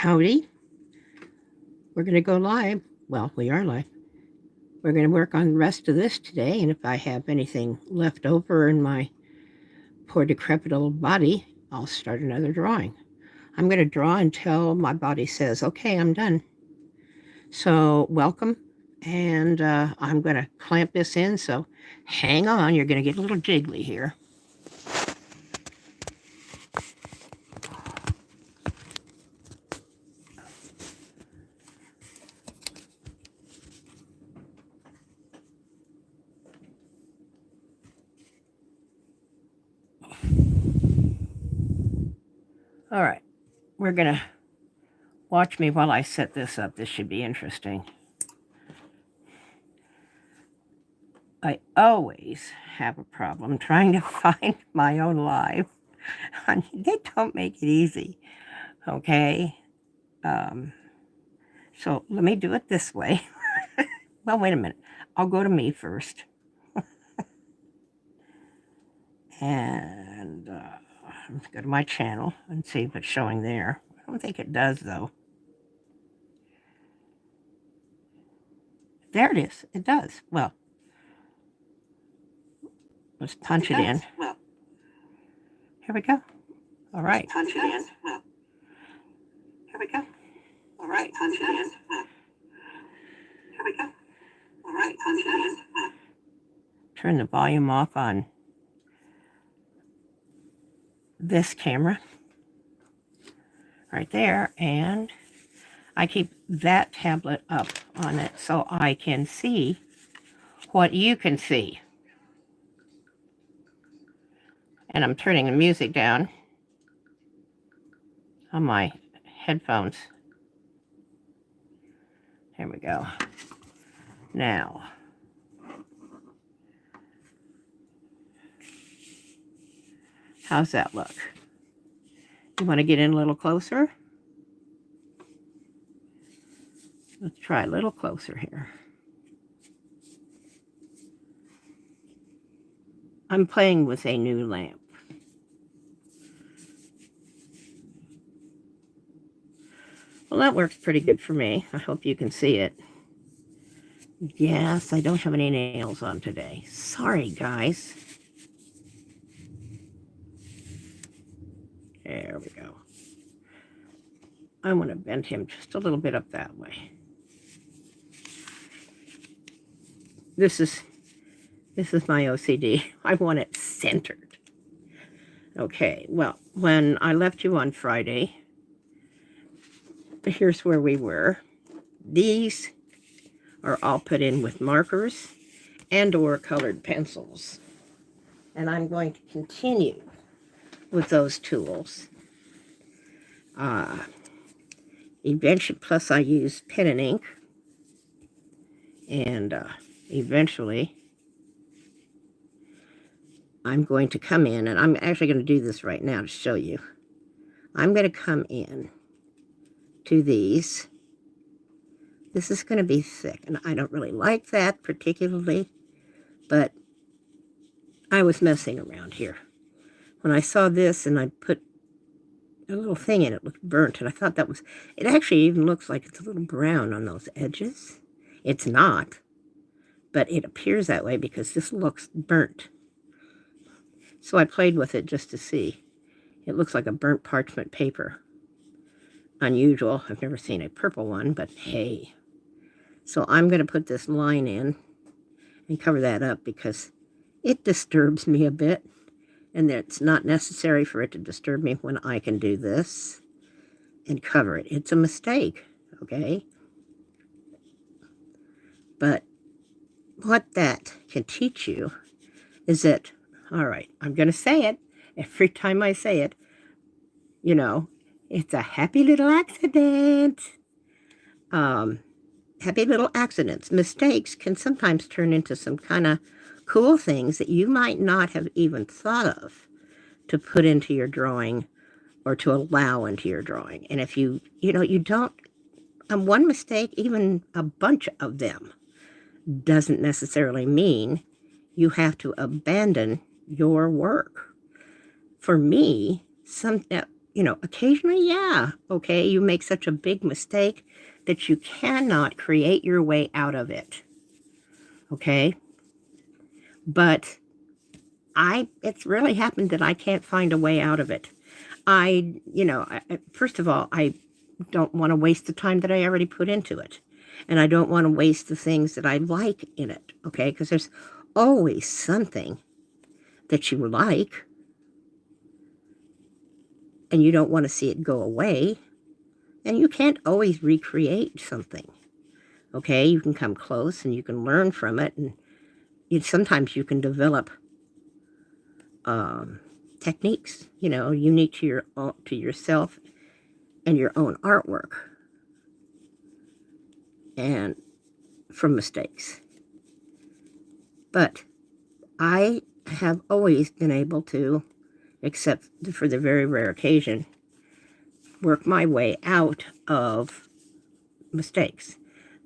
Howdy. We're going to go live. Well, we are live. We're going to work on the rest of this today, and if I have anything left over in my poor decrepit old body, I'll start another drawing. I'm going to draw until my body says, okay, I'm done. So welcome, and I'm going to clamp this in, so hang on. You're going to get a little jiggly here. All right, we're going to watch me while I set this up. This should be interesting. I always have a problem trying to find my own live. They don't make it easy, okay? So let me do it this way. Well, wait a minute. I'll go to me first. And let's go to my channel and see if it's showing there. I don't think it does, though. There it is. It does. Well, let's punch it in. Well, here we go. All right. Punch it in. Well, here we go. All right. Punch it in. Well, here we go. All right. Punch it in. Well, turn the volume off on this camera right there, and I keep that tablet up on it so I can see what you can see. And I'm turning the music down on my headphones. There we go. Now, how's that look? You want to get in a little closer? Let's try a little closer here. I'm playing with a new lamp. Well, that works pretty good for me. I hope you can see it. Yes, I don't have any nails on today. Sorry, guys. There we go. I want to bend him just a little bit up that way. This is my OCD. I want it centered. Okay, well, when I left you on Friday, here's where we were. These are all put in with markers and or colored pencils. And I'm going to continue with those tools. Eventually, plus I use pen and ink. And eventually, I'm going to come in, and I'm actually going to do this right now to show you. I'm going to come in to these. This is going to be thick, and I don't really like that particularly, but I was messing around here. When I saw this and I put a little thing in it, looked burnt, and I thought that was, it actually even looks like it's a little brown on those edges. It's not, but it appears that way because this looks burnt. So I played with it just to see. It looks like a burnt parchment paper. Unusual. I've never seen a purple one, but hey. So I'm going to put this line in and cover that up because it disturbs me a bit. And it's not necessary for it to disturb me when I can do this and cover it. It's a mistake, okay? But what that can teach you is that, all right, I'm going to say it. Every time I say it, you know, it's a happy little accident. Happy little accidents. Mistakes can sometimes turn into some kind of cool things that you might not have even thought of to put into your drawing or to allow into your drawing. And if you don't, one mistake, even a bunch of them, doesn't necessarily mean you have to abandon your work. For me, you know, occasionally, yeah, okay, you make such a big mistake that you cannot create your way out of it, okay? But it's really happened that I can't find a way out of it. First of all, I don't want to waste the time that I already put into it. And I don't want to waste the things that I like in it, okay? Because there's always something that you like, and you don't want to see it go away. And you can't always recreate something, okay? You can come close and you can learn from it, and sometimes you can develop techniques, you know, unique to yourself and your own artwork, and from mistakes. But I have always been able to, except for the very rare occasion, work my way out of mistakes.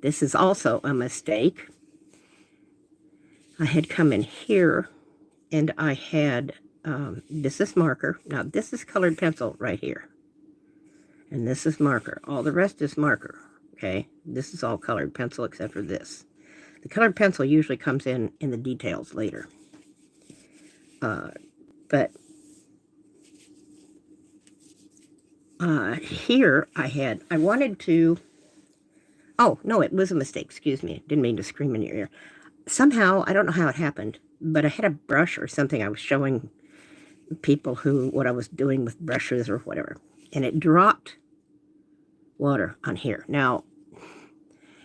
This is also a mistake. I had come in here and I had, this is marker. Now this is colored pencil right here. And this is marker. All the rest is marker, okay? This is all colored pencil except for this. The colored pencil usually comes in the details later. But here I wanted to, oh, no, it was a mistake, excuse me. Didn't mean to scream in your ear. Somehow, I don't know how it happened, but I had a brush or something. I was showing people what I was doing with brushes or whatever, and it dropped water on here. Now,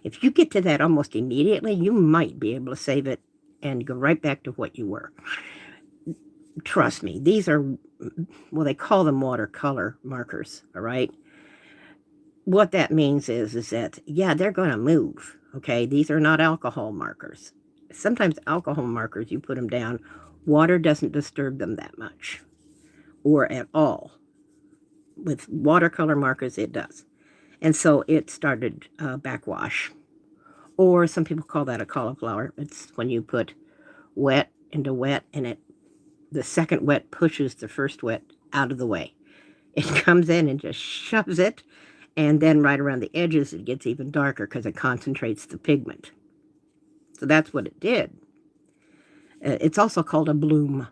if you get to that almost immediately, you might be able to save it and go right back to what you were. Trust me, these are, well, they call them watercolor markers, all right? What that means is that, yeah, they're going to move, okay? These are not alcohol markers. Sometimes alcohol markers, you put them down, water doesn't disturb them that much, or at all. With watercolor markers, it does. And so it started backwash. Or some people call that a cauliflower. It's when you put wet into wet, and the second wet pushes the first wet out of the way. It comes in and just shoves it, and then right around the edges it gets even darker because it concentrates the pigment. So that's what it did. It's also called a bloom.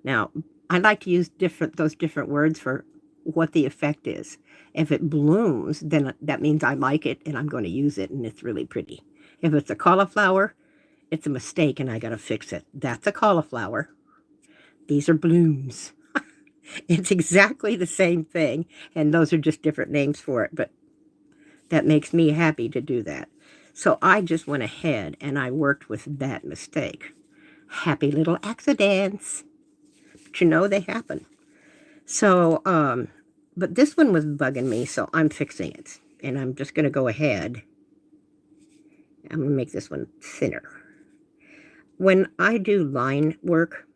Now, I like to use those different words for what the effect is. If it blooms, then that means I like it and I'm going to use it and it's really pretty. If it's a cauliflower, it's a mistake and I got to fix it. That's a cauliflower. These are blooms. It's exactly the same thing, and those are just different names for it, but that makes me happy to do that. So I just went ahead and I worked with that mistake. Happy little accidents. But you know, they happen. So, but this one was bugging me, so I'm fixing it. And I'm just going to go ahead. I'm going to make this one thinner. When I do line work,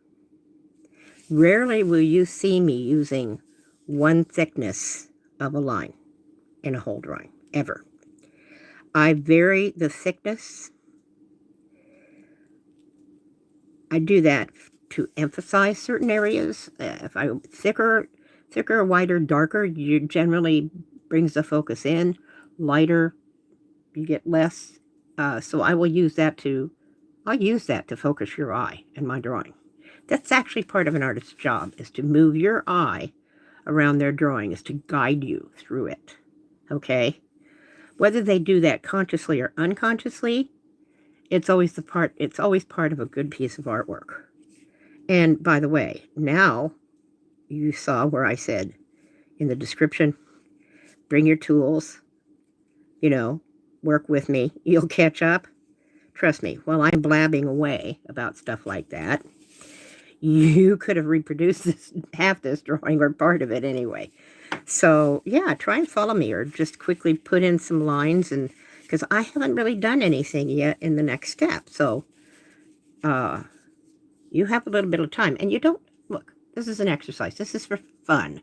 rarely will you see me using one thickness of a line in a whole drawing, ever. I vary the thickness. I do that to emphasize certain areas. If I thicker, wider, darker, you generally brings the focus in. Lighter, you get less. So I will use that I'll use that to focus your eye in my drawing. That's actually part of an artist's job, is to move your eye around their drawing, is to guide you through it, okay? Whether they do that consciously or unconsciously, it's always part of a good piece of artwork. And by the way, now you saw where I said in the description, bring your tools, work with me, you'll catch up. Trust me, while I'm blabbing away about stuff like that, you could have reproduced half this drawing or part of it anyway. So yeah, try and follow me, or just quickly put in some lines, and because I haven't really done anything yet in the next step. So you have a little bit of time, and you don't, look, this is an exercise. This is for fun.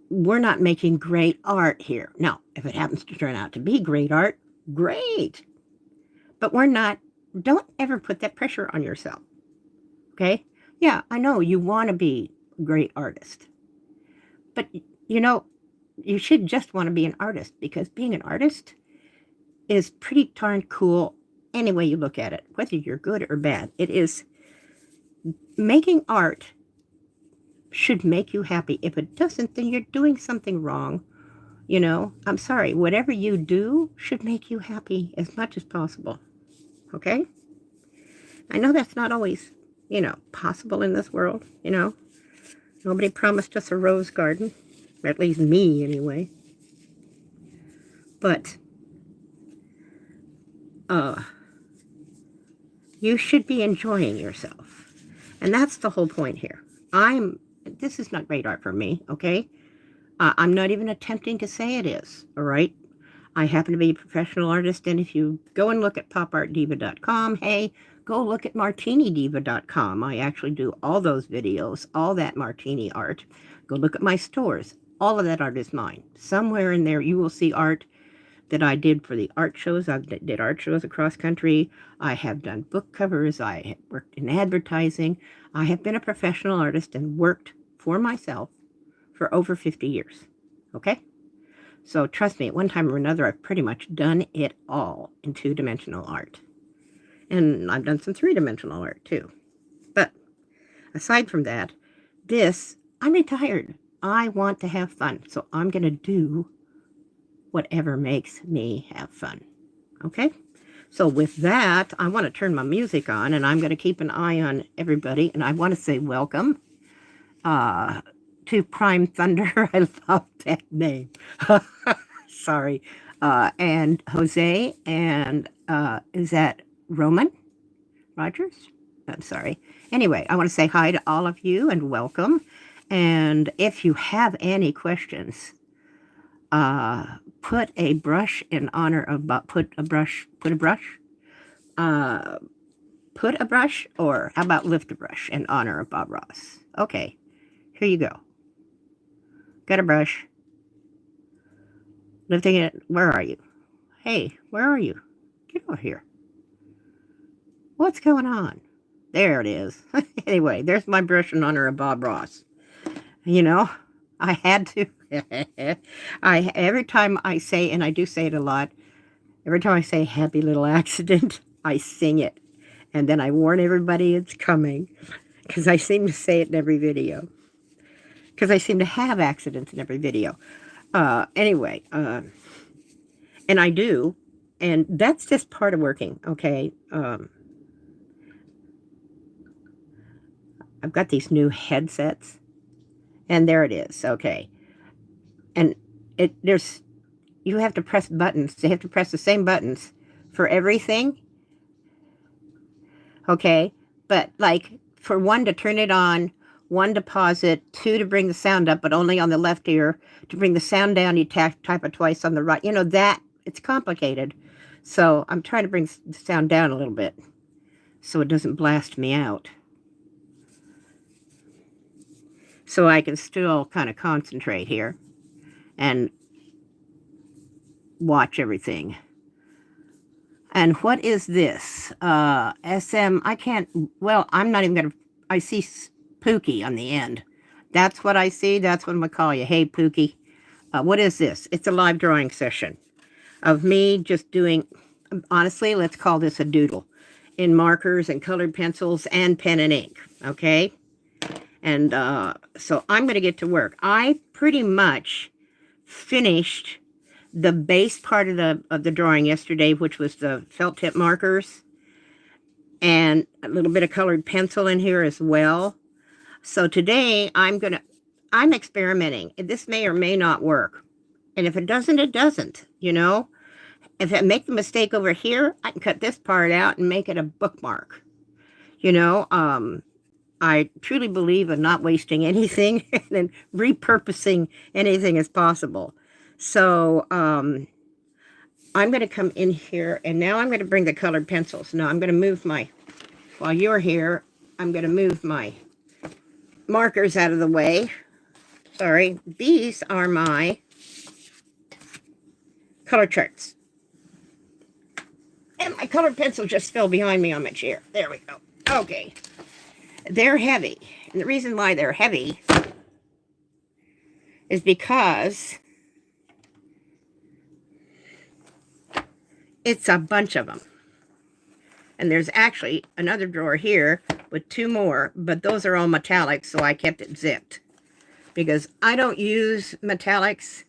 We're not making great art here. Now, if it happens to turn out to be great art, great. But don't ever put that pressure on yourself, okay? Yeah, I know you want to be a great artist, but you know, you should just want to be an artist, because being an artist is pretty darn cool any way you look at it, whether you're good or bad. It is, making art should make you happy. If it doesn't, then you're doing something wrong. You know, I'm sorry, whatever you do should make you happy as much as possible. Okay? I know that's not always, possible in this world, Nobody promised us a rose garden, or at least me anyway. But you should be enjoying yourself. And that's the whole point here. This is not great art for me, okay? I'm not even attempting to say it is, all right? I happen to be a professional artist, and if you go and look at popartdiva.com, hey, go look at martinidiva.com. I actually do all those videos, all that martini art. Go look at my stores. All of that art is mine. Somewhere in there you will see art that I did for the art shows. I did art shows across country. I have done book covers. I have worked in advertising. I have been a professional artist and worked for myself for over 50 years. Okay? So trust me, at one time or another, I've pretty much done it all in two-dimensional art. And I've done some three-dimensional art too. But aside from that, I'm retired. I want to have fun. So I'm going to do whatever makes me have fun. Okay? So with that, I want to turn my music on, and I'm going to keep an eye on everybody. And I want to say welcome to Prime Thunder. I love that name. Sorry. And Jose, and is that Roman Rogers? I'm sorry. Anyway, I want to say hi to all of you and welcome. And if you have any questions, put a brush in honor of put a brush, or how about lift a brush in honor of Bob Ross? Okay, here you go. Got a brush. Lifting it. Where are you? Hey, where are you? Get over here. What's going on? There it is. Anyway, there's my brush in honor of Bob Ross. I had to. Every time I say, and I do say it a lot, every time I say happy little accident, I sing it. And then I warn everybody it's coming, because I seem to say it in every video. Because I seem to have accidents in every video. Anyway, and I do, and that's just part of working, okay? I've got these new headsets, and there it is, okay. And you have to press buttons. You have to press the same buttons for everything, okay? But like for one to turn it on, one to pause it, two to bring the sound up, but only on the left ear. To bring the sound down, you type it twice on the right. It's complicated. So I'm trying to bring the sound down a little bit so it doesn't blast me out. So I can still kind of concentrate here and watch everything. And what is this? SM, I'm not even going to, I see Pookie on the end. That's what I see. That's what I'm going to call you. Hey, Pookie. What is this? It's a live drawing session of me just doing, honestly, let's call this a doodle, in markers and colored pencils and pen and ink, okay? And so I'm going to get to work. I pretty much finished the base part of the drawing yesterday, which was the felt tip markers and a little bit of colored pencil in here as well. So today I'm experimenting. This may or may not work. And if it doesn't, it doesn't, If I make the mistake over here, I can cut this part out and make it a bookmark. I truly believe in not wasting anything and repurposing anything as possible. So I'm going to come in here, and now I'm going to bring the colored pencils. Now I'm going to move while you're here, I'm going to move my markers out of the way. Sorry, these are my color charts. And my colored pencil just fell behind me on my chair. There we go. Okay. They're heavy. And the reason why they're heavy is because it's a bunch of them. And there's actually another drawer here with 2 more, but those are all metallics, so I kept it zipped. Because I don't use metallics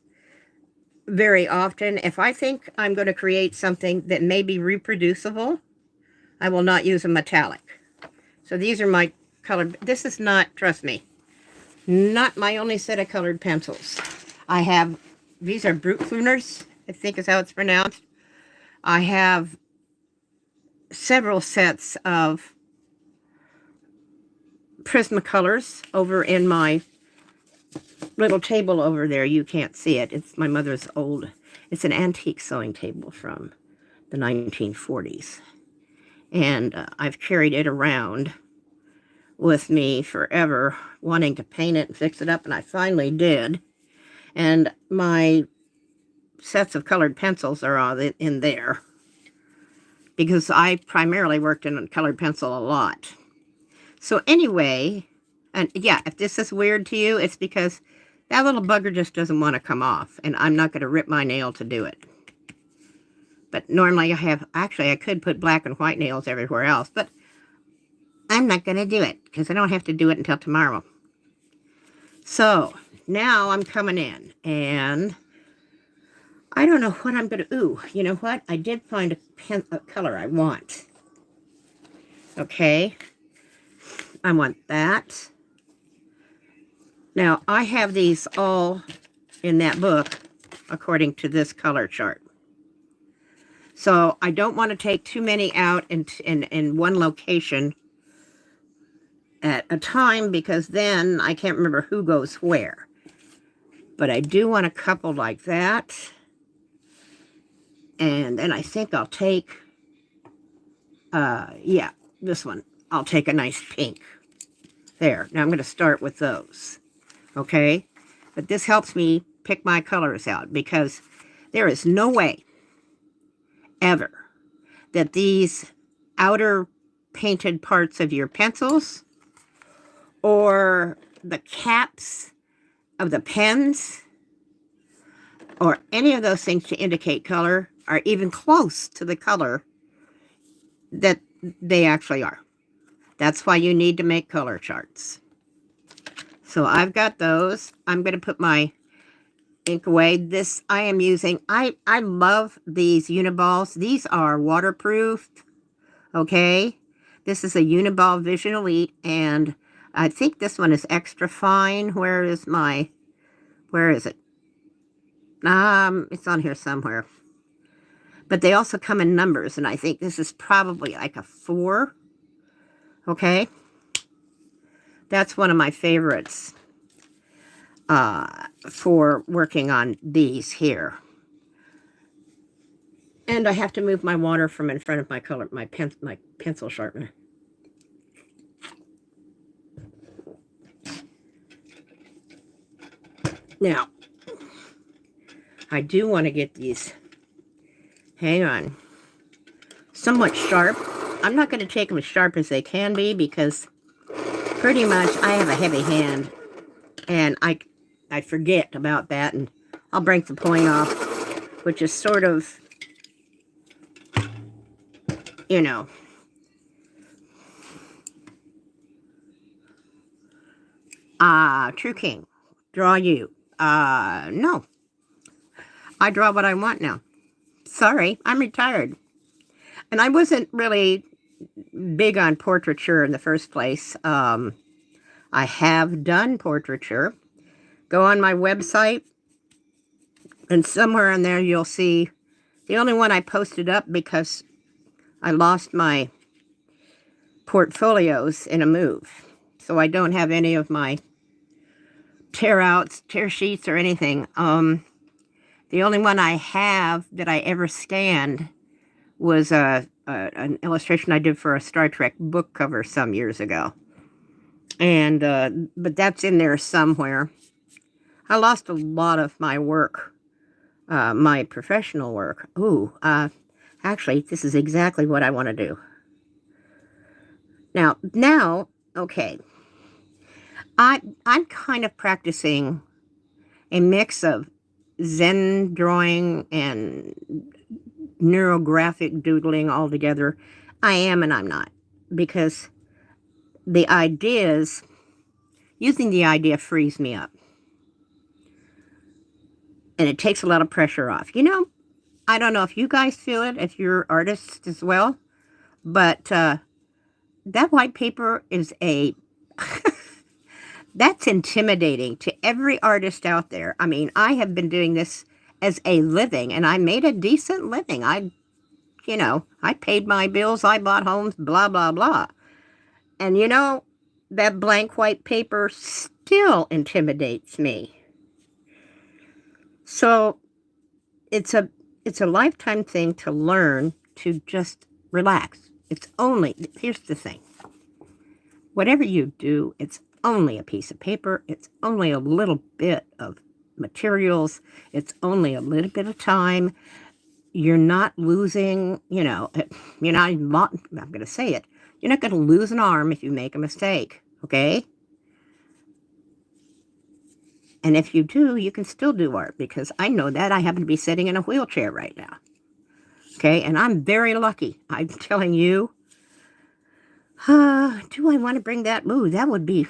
very often. If I think I'm going to create something that may be reproducible, I will not use a metallic. So these are my colored, this is not, trust me, not my only set of colored pencils. I have, these are Brutkluners, I think is how it's pronounced. I have several sets of Prismacolors over in my little table over there. You can't see it. It's my mother's old, it's an antique sewing table from the 1940s. And I've carried it around with me forever, wanting to paint it and fix it up, and I finally did. And my sets of colored pencils are all in there, because I primarily worked in colored pencil a lot. So anyway, and yeah, if this is weird to you, it's because that little bugger just doesn't want to come off, and I'm not going to rip my nail to do it. But normally I have, actually I could put black and white nails everywhere else, but I'm not going to do it because I don't have to do it until tomorrow. So now I'm coming in, and I don't know what I'm going to, ooh, you know what? I did find a color I want. Okay. I want that. Now, I have these all in that book according to this color chart. So I don't want to take too many out in one location at a time, because then I can't remember who goes where. But I do want a couple like that. And then I think I'll take, yeah, this one. I'll take a nice pink. There. Now I'm going to start with those. Okay? But this helps me pick my colors out, because there is no way ever that these outer painted parts of your pencils or the caps of the pens or any of those things to indicate color are even close to the color that they actually are. That's why you need to make color charts. So I've got those. I'm going to put my ink away. This I am using. I love these Uniballs. These are waterproof. Okay. This is a Uniball Vision Elite, and I think this one is extra fine. Where is it? It's on here somewhere. But they also come in numbers, and I think this is probably like a 4. Okay. That's one of my favorites for working on these here. And I have to move my water from in front of my pencil sharpener. Now, I do want to get these, hang on, somewhat sharp. I'm not going to take them as sharp as they can be, because pretty much I have a heavy hand, and I forget about that, and I'll break the point off, which is sort of, you know, True King, draw you. No. I draw what I want now. Sorry, I'm retired. And I wasn't really big on portraiture in the first place. I have done portraiture. Go on my website, and somewhere in there you'll see the only one I posted up because I lost my portfolios in a move. So I don't have any of my tear sheets or anything. The only one I have that I ever scanned was an illustration I did for a Star Trek book cover some years ago. And, but that's in there somewhere. I lost a lot of my work, my professional work. Ooh, actually, this is exactly what I want to do. Now, okay. I'm kind of practicing a mix of Zen drawing and neurographic doodling all together. I am and I'm not, because the ideas, using the idea frees me up. And it takes a lot of pressure off. You know, I don't know if you guys feel it, if you're artists as well, but that white paper is that's intimidating to every artist out there. I mean, I have been doing this as a living, and I made a decent living. You know, I paid my bills, I bought homes, blah, blah, blah. And you know, that blank white paper still intimidates me. So it's a lifetime thing to learn to just relax. Here's the thing. Whatever you do, it's only a piece of paper. It's only a little bit of materials. It's only a little bit of time. You're not losing, you know, I'm going to say it. You're not going to lose an arm if you make a mistake, okay? And if you do, you can still do art, because I know that. I happen to be sitting in a wheelchair right now, okay? And I'm very lucky. I'm telling you. Do I want to bring that? Ooh, that would be...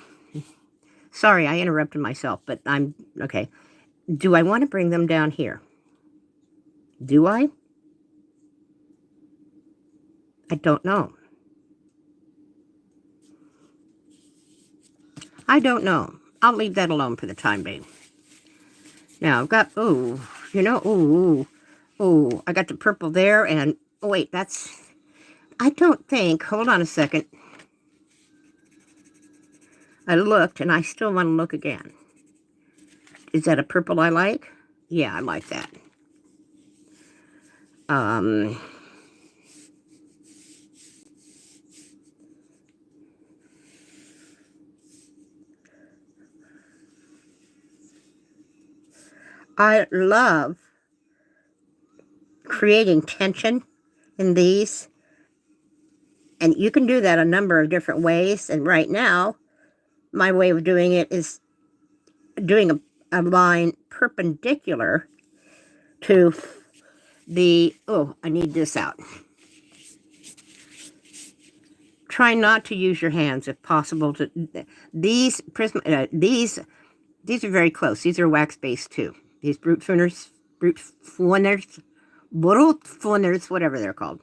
Sorry, I interrupted myself, but okay. Do I want to bring them down here? Do I? I don't know. I don't know. I'll leave that alone for the time being. Now, I've got, I got the purple there, and, oh, wait, I don't think, hold on a second. I looked, and I still want to look again. Is that a purple I like? Yeah, I like that. I love creating tension in these. And you can do that a number of different ways. And right now, my way of doing it is doing a line perpendicular to the, I need this out. Try not to use your hands if possible. These are very close. These are wax based too. These brute funners, whatever they're called.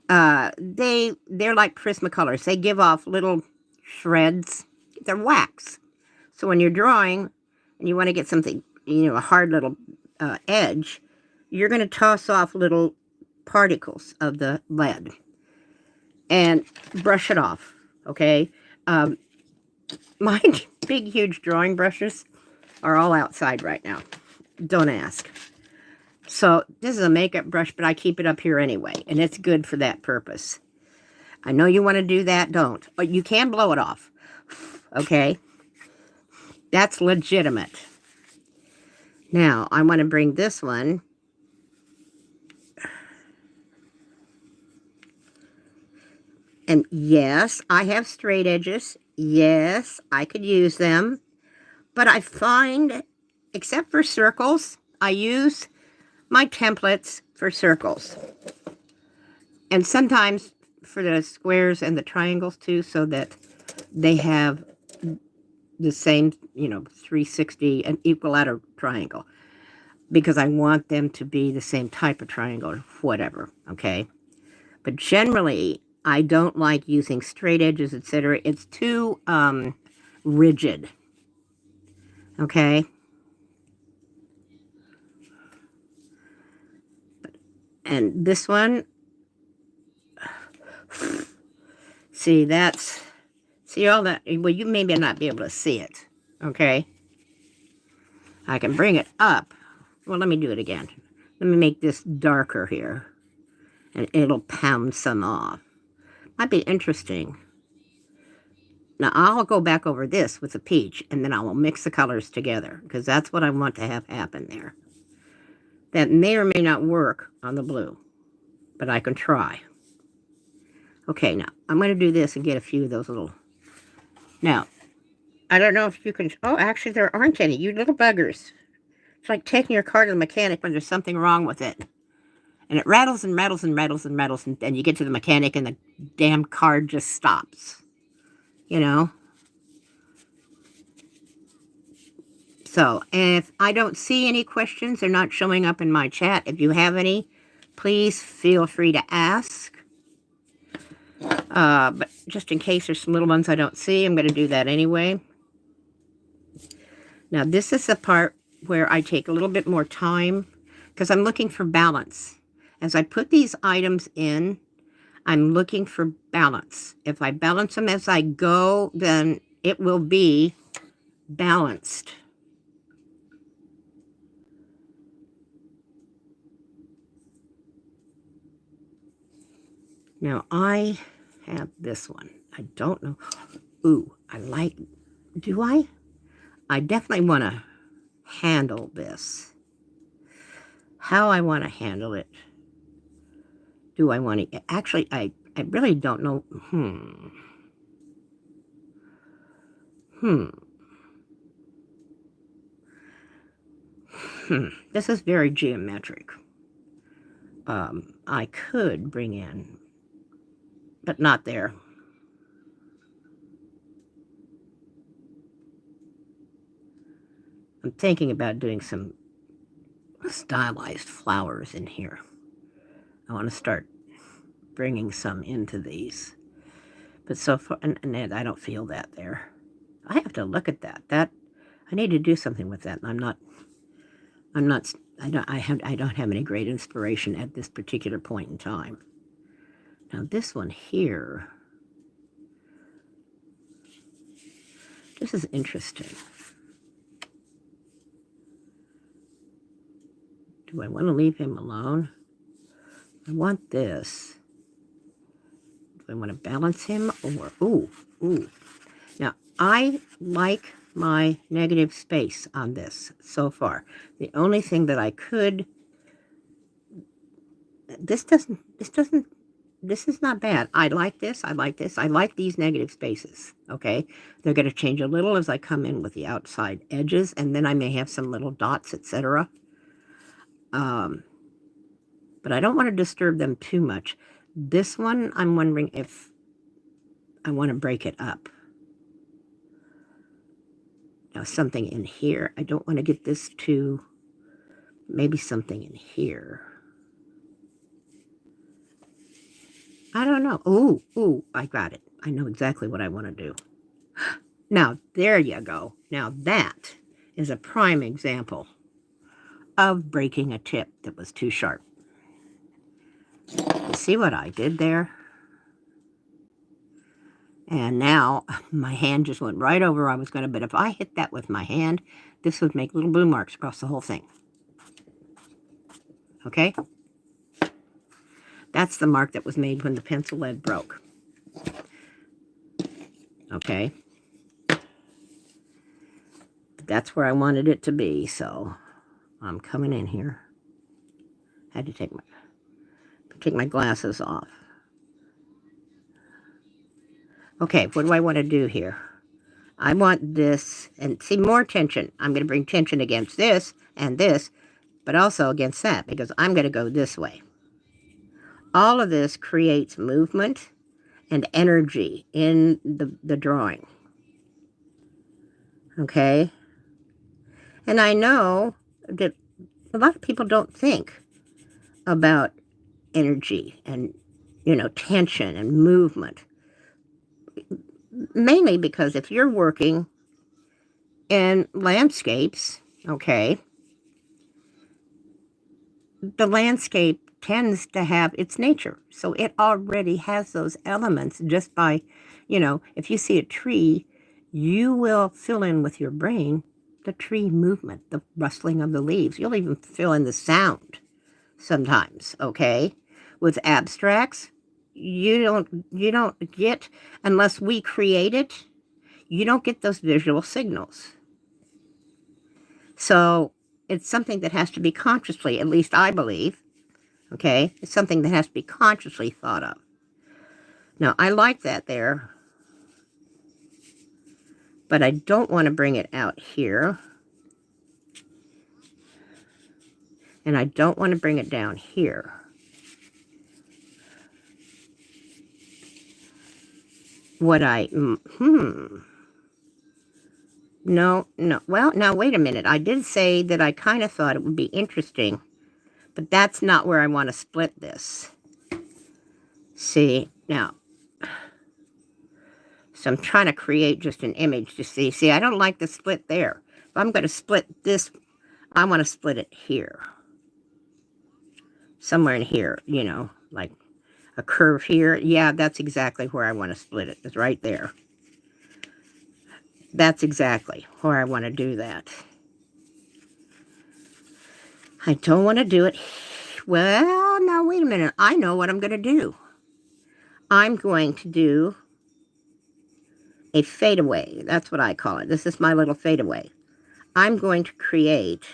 They're like Prismacolors. They give off little shreds. They're wax. So when you're drawing and you want to get something, a hard little edge, you're going to toss off little particles of the lead and brush it off, okay? My big, huge drawing brushes are all outside right now. Don't ask. So this is a makeup brush, but I keep it up here anyway, and it's good for that purpose. I know you want to do that, don't. But you can blow it off, okay? That's legitimate. Now, I want to bring this one. And yes, I have straight edges. Yes, I could use them. But I find, except for circles, I use my templates for circles. And sometimes for the squares and the triangles too, so that they have the same, 360 and equal out a triangle. Because I want them to be the same type of triangle or whatever, okay? But generally, I don't like using straight edges, etc. It's too rigid, okay? And this one, see all that, well, you may not be able to see it, okay? I can bring it up. Well, let me do it again. Let me make this darker here, and it'll pound some off. Might be interesting. Now, I'll go back over this with the peach, and then I will mix the colors together, because that's what I want to have happen there. That may or may not work on the blue, but I can try. Okay, now, I'm going to do this and get a few of those little... Now, I don't know if you can... Oh, actually, there aren't any. You little buggers. It's like taking your car to the mechanic when there's something wrong with it. And it rattles and rattles and rattles and rattles, and then you get to the mechanic and the damn car just stops. You know? So, if I don't see any questions, they're not showing up in my chat. If you have any, please feel free to ask. But just in case there's some little ones I don't see, I'm going to do that anyway. Now, this is the part where I take a little bit more time because I'm looking for balance. As I put these items in, I'm looking for balance. If I balance them as I go, then it will be balanced. Now, I have this one. I don't know. Ooh, I like, do I? I definitely want to handle this. How I want to handle it. Do I want to, actually, I really don't know. This is very geometric. I could bring in, but not there. I'm thinking about doing some stylized flowers in here. I want to start bringing some into these. But so far, and I don't feel that there. I have to look at that. I need to do something with that. I don't have any great inspiration at this particular point in time. Now this one here, this is interesting. Do I want to leave him alone? I want this. Do I want to balance him or, ooh. Now, I like my negative space on this so far. The only thing that I could, this is not bad. I like this. I like these negative spaces, okay? They're going to change a little as I come in with the outside edges, and then I may have some little dots, etc. But I don't want to disturb them too much. This one, I'm wondering if I want to break it up. Now, something in here. I don't want to get this too, maybe something in here. I don't know. Ooh, I got it. I know exactly what I want to do. Now, there you go. Now, that is a prime example of breaking a tip that was too sharp. You see what I did there? And now my hand just went right over where I was going to, but if I hit that with my hand, this would make little blue marks across the whole thing. Okay? That's the mark that was made when the pencil lead broke. Okay? That's where I wanted it to be, so I'm coming in here. I had to take my glasses off. Okay, what do I want to do here? I want this, and see, more tension. I'm going to bring tension against this and this, but also against that, because I'm going to go this way. All of this creates movement and energy in the drawing. Okay? And I know that a lot of people don't think about energy and, tension and movement. Mainly because if you're working in landscapes, okay, the landscape tends to have its nature. So it already has those elements just by, if you see a tree, you will fill in with your brain the tree movement, the rustling of the leaves. You'll even fill in the sound sometimes, okay? With abstracts, you don't get, unless we create it, you don't get those visual signals. So it's something that has to be consciously, at least I believe, okay? It's something that has to be consciously thought of. Now, I like that there, but I don't want to bring it out here. And I don't want to bring it down here. What I, no, no. Well, now wait a minute. I did say that I kind of thought it would be interesting, but that's not where I want to split this. See, now, so I'm trying to create just an image to see. See, I don't like the split there. If I'm going to split this, I want to split it here. Somewhere in here, you know, like a curve here. Yeah, that's exactly where I want to split it. It's right there. That's exactly where I want to do that. I don't want to do it. Well, now wait a minute. I know what I'm going to do. I'm going to do a fadeaway. That's what I call it. This is my little fadeaway. I'm going to create,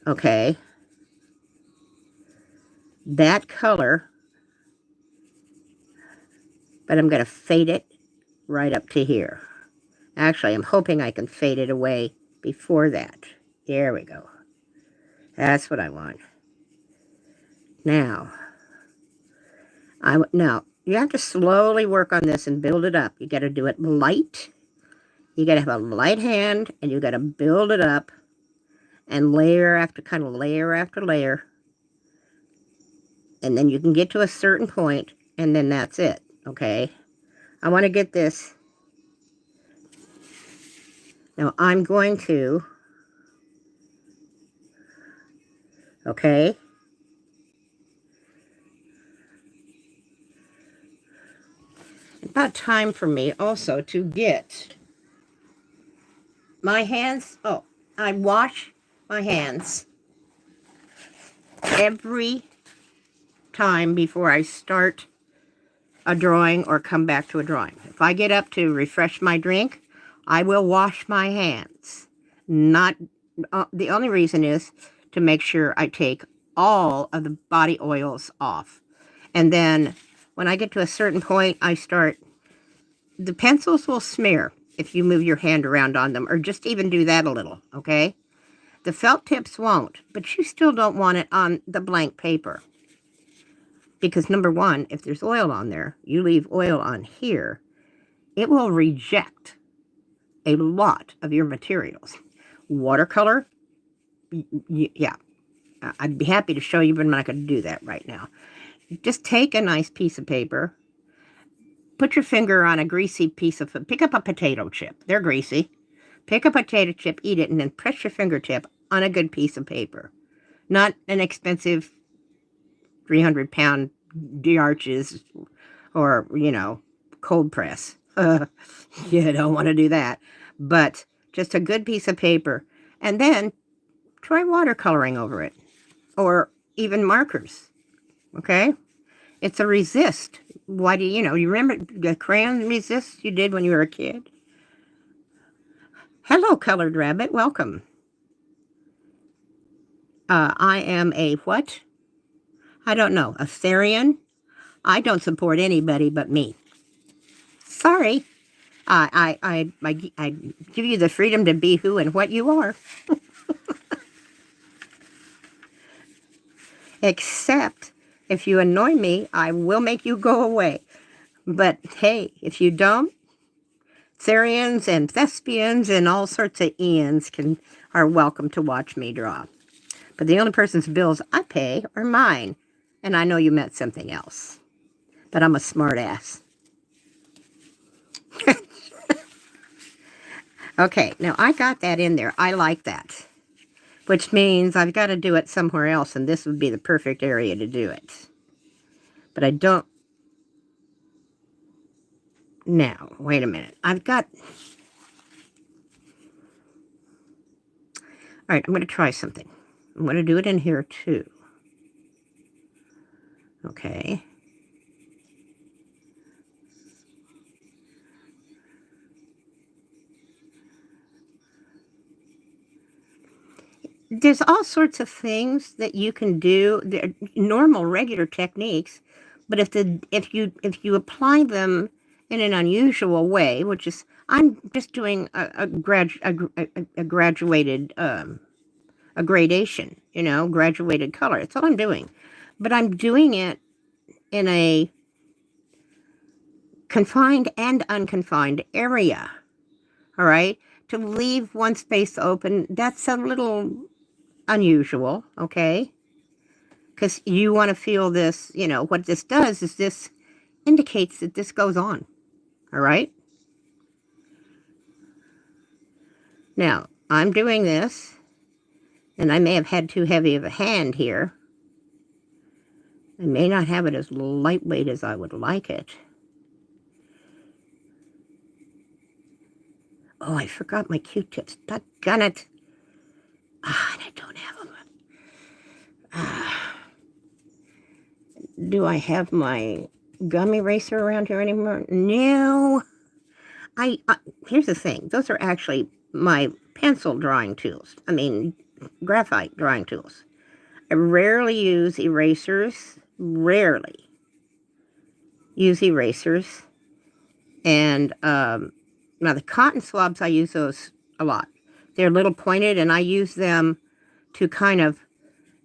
okay, that color, but I'm going to fade it right up to here. Actually, I'm hoping I can fade it away before that. There we go. That's what I want. Now, you have to slowly work on this and build it up. You got to do it light. You got to have a light hand, and you got to build it up and layer after kind of layer after layer. And then you can get to a certain point, and then that's it, okay? I want to get this. Now, I'm going to, okay? About time for me also to get my hands. Oh, I wash my hands every time before I start a drawing or come back to a drawing. If I get up to refresh my drink, I will wash my hands. Not the only reason is to make sure I take all of the body oils off. And then when I get to a certain point, I start, the pencils will smear if you move your hand around on them, or just even do that a little, okay? The felt tips won't, but you still don't want it on the blank paper. Because number one, if there's oil on there, you leave oil on here, it will reject a lot of your materials. Watercolor, yeah, I'd be happy to show you, but I'm not going to do that right now. Just take a nice piece of paper, put your finger on a greasy piece of, pick up a potato chip. They're greasy. Pick a potato chip, eat it, and then press your fingertip on a good piece of paper. Not an expensive 300-pound d'arches or, you know, cold press. You don't want to do that. But just a good piece of paper. And then try watercoloring over it. Or even markers. Okay? It's a resist. Why do you know? You remember the crayon resist you did when you were a kid? Hello, Colored Rabbit. Welcome. I am a what? I don't know. A Therian? I don't support anybody but me. Sorry. I give you the freedom to be who and what you are. Except if you annoy me, I will make you go away. But hey, if you don't, Therians and thespians and all sorts of Ians are welcome to watch me draw. But the only person's bills I pay are mine. And I know you meant something else. But I'm a smart ass. Okay, now I got that in there. I like that. Which means I've got to do it somewhere else, and this would be the perfect area to do it. But I don't... Now, wait a minute. I've got... All right, I'm going to try something. I'm going to do it in here, too. Okay. There's all sorts of things that you can do. They're normal, regular techniques, but if you apply them in an unusual way, which is I'm just doing a graduated a gradation, you know, graduated color. That's all I'm doing. But I'm doing it in a confined and unconfined area, all right? To leave one space open, that's a little unusual, okay? Because you want to feel this, you know, what this does is this indicates that this goes on, all right? Now, I'm doing this, and I may have had too heavy of a hand here. I may not have it as lightweight as I would like it. Oh, I forgot my Q-tips. Doggone it. Ah, and I don't have them. Do I have my gum eraser around here anymore? No. Here's the thing. Those are actually my pencil drawing tools. I mean, graphite drawing tools. I rarely use erasers. Rarely use erasers. And now the cotton swabs, I use those a lot. They're a little pointed, and I use them to kind of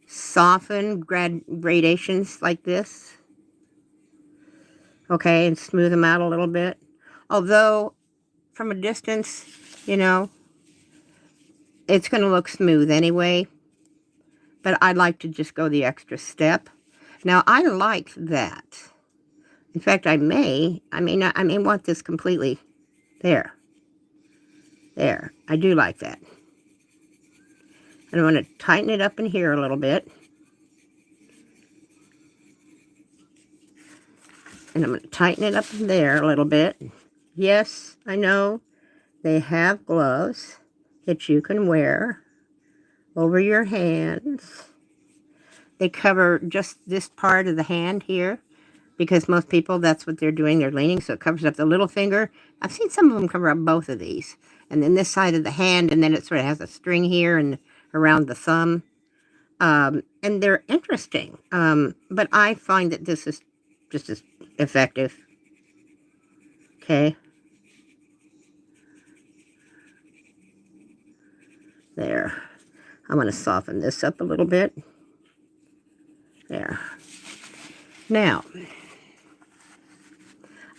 soften gradations like this. Okay, and smooth them out a little bit. Although, from a distance, you know, it's going to look smooth anyway. But I like to just go the extra step. Now, I like that. In fact, I may want this completely there. There. I do like that. And I'm going to tighten it up in here a little bit. And I'm going to tighten it up in there a little bit. Yes, I know they have gloves that you can wear over your hands. They cover just this part of the hand here, because most people, that's what they're doing. They're leaning, so it covers up the little finger. I've seen some of them cover up both of these. And then this side of the hand, and then it sort of has a string here and around the thumb. And they're interesting. But I find that this is just as effective. Okay. There. I'm going to soften this up a little bit. There. Now,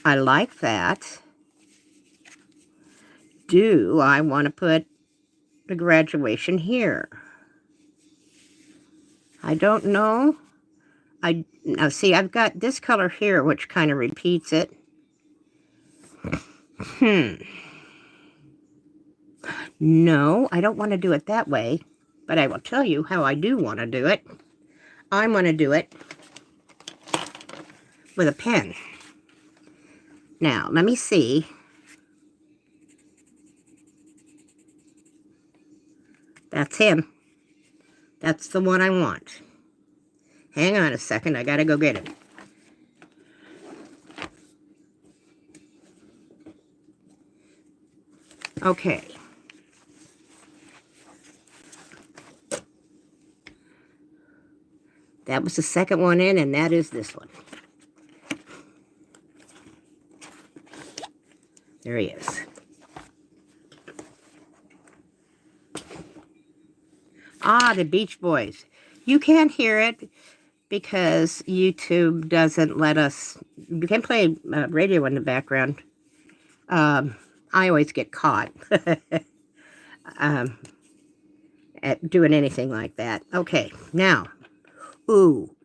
I like that. Do I want to put the graduation here? I don't know. Now see, I've got this color here, which kind of repeats it. No, I don't want to do it that way, but I will tell you how I do want to do it. I want to do it with a pen. Now, let me see. That's him. That's the one I want. Hang on a second, I gotta go get him. Okay. That was the second one in, and that is this one. There he is. Ah, the Beach Boys. You can't hear it because YouTube doesn't let us. You can play radio in the background. I always get caught at doing anything like that. Okay, now, ooh,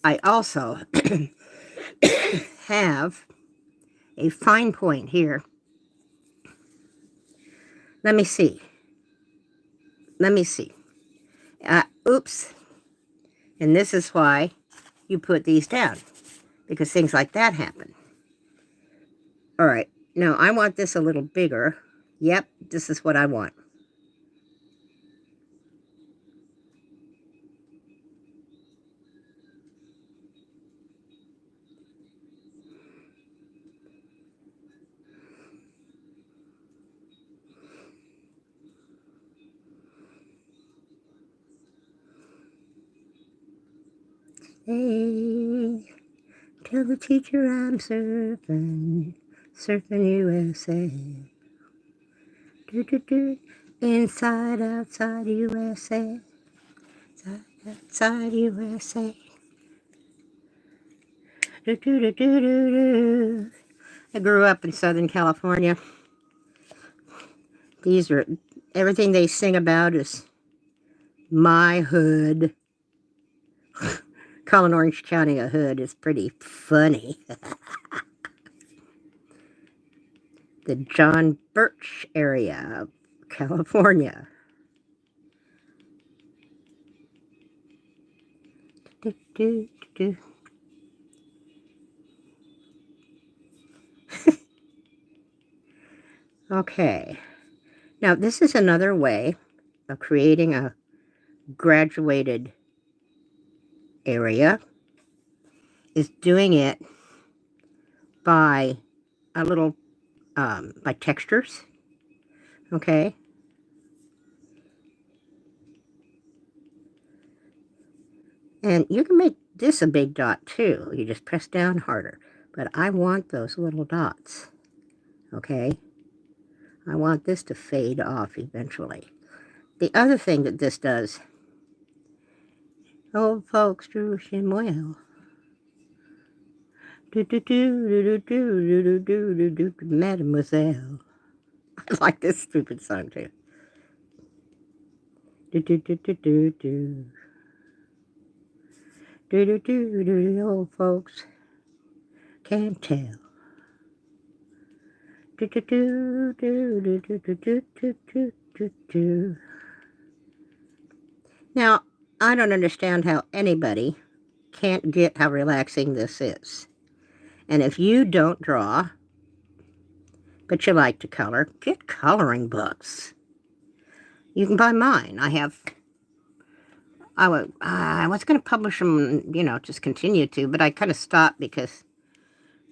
I also have a fine point here. Let me see. Oops. And this is why you put these down, because things like that happen. All right. Now, I want this a little bigger. Yep, this is what I want. Hey, tell the teacher I'm surfing USA. Do, do, do. Inside, outside USA. Inside, outside USA. Do, do, do, do, do, do. I grew up in Southern California. These are, everything they sing about is my hood. Calling Orange County a hood is pretty funny. The John Birch area of California. Do, do, do, do. Okay. Now, this is another way of creating a graduated area, is doing it by a little, by textures, okay? And you can make this a big dot too. You just press down harder. But I want those little dots, okay? I want this to fade off eventually. The other thing that this does, old folks do well. Do do do do do do do do do do, Mademoiselle. I like this stupid song too. Do do do do do do. Do do do do. The old folks can't tell. Do do do do do do do do do do do. Now, I don't understand how anybody can't get how relaxing this is. And if you don't draw, but you like to color, get coloring books. You can buy mine. I was going to publish them, you know, just continue to, but I kind of stopped because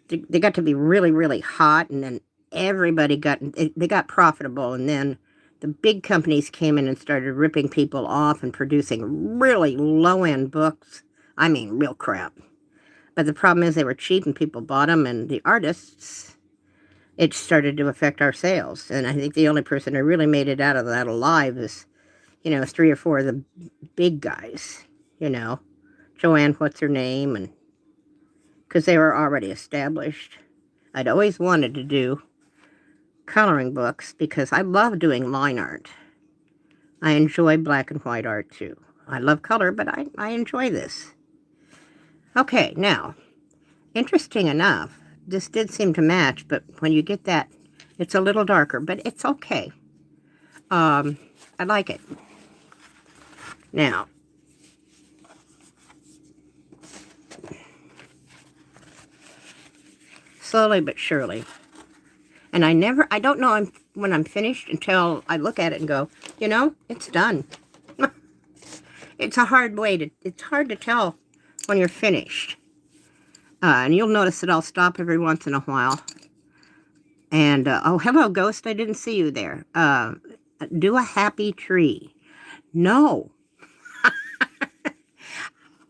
they got to be really, really hot, and then everybody they got profitable, and then the big companies came in and started ripping people off and producing really low-end books. I mean, real crap. But the problem is they were cheap and people bought them, and the artists, it started to affect our sales. And I think the only person who really made it out of that alive is, you know, 3 or 4 of the big guys, you know, Joanne, what's her name, and because they were already established. I'd always wanted to do coloring books because I love doing line art. I enjoy black and white art too. I love color, but I enjoy this. Okay, now, interesting enough, this did seem to match, but when you get that, it's a little darker, but it's okay. I like it. Now, slowly but surely. And I don't know when I'm finished until I look at it and go, you know, it's done. It's hard to tell when you're finished. And you'll notice that I'll stop every once in a while. And, oh, hello, Ghost, I didn't see you there. Do a happy tree. No.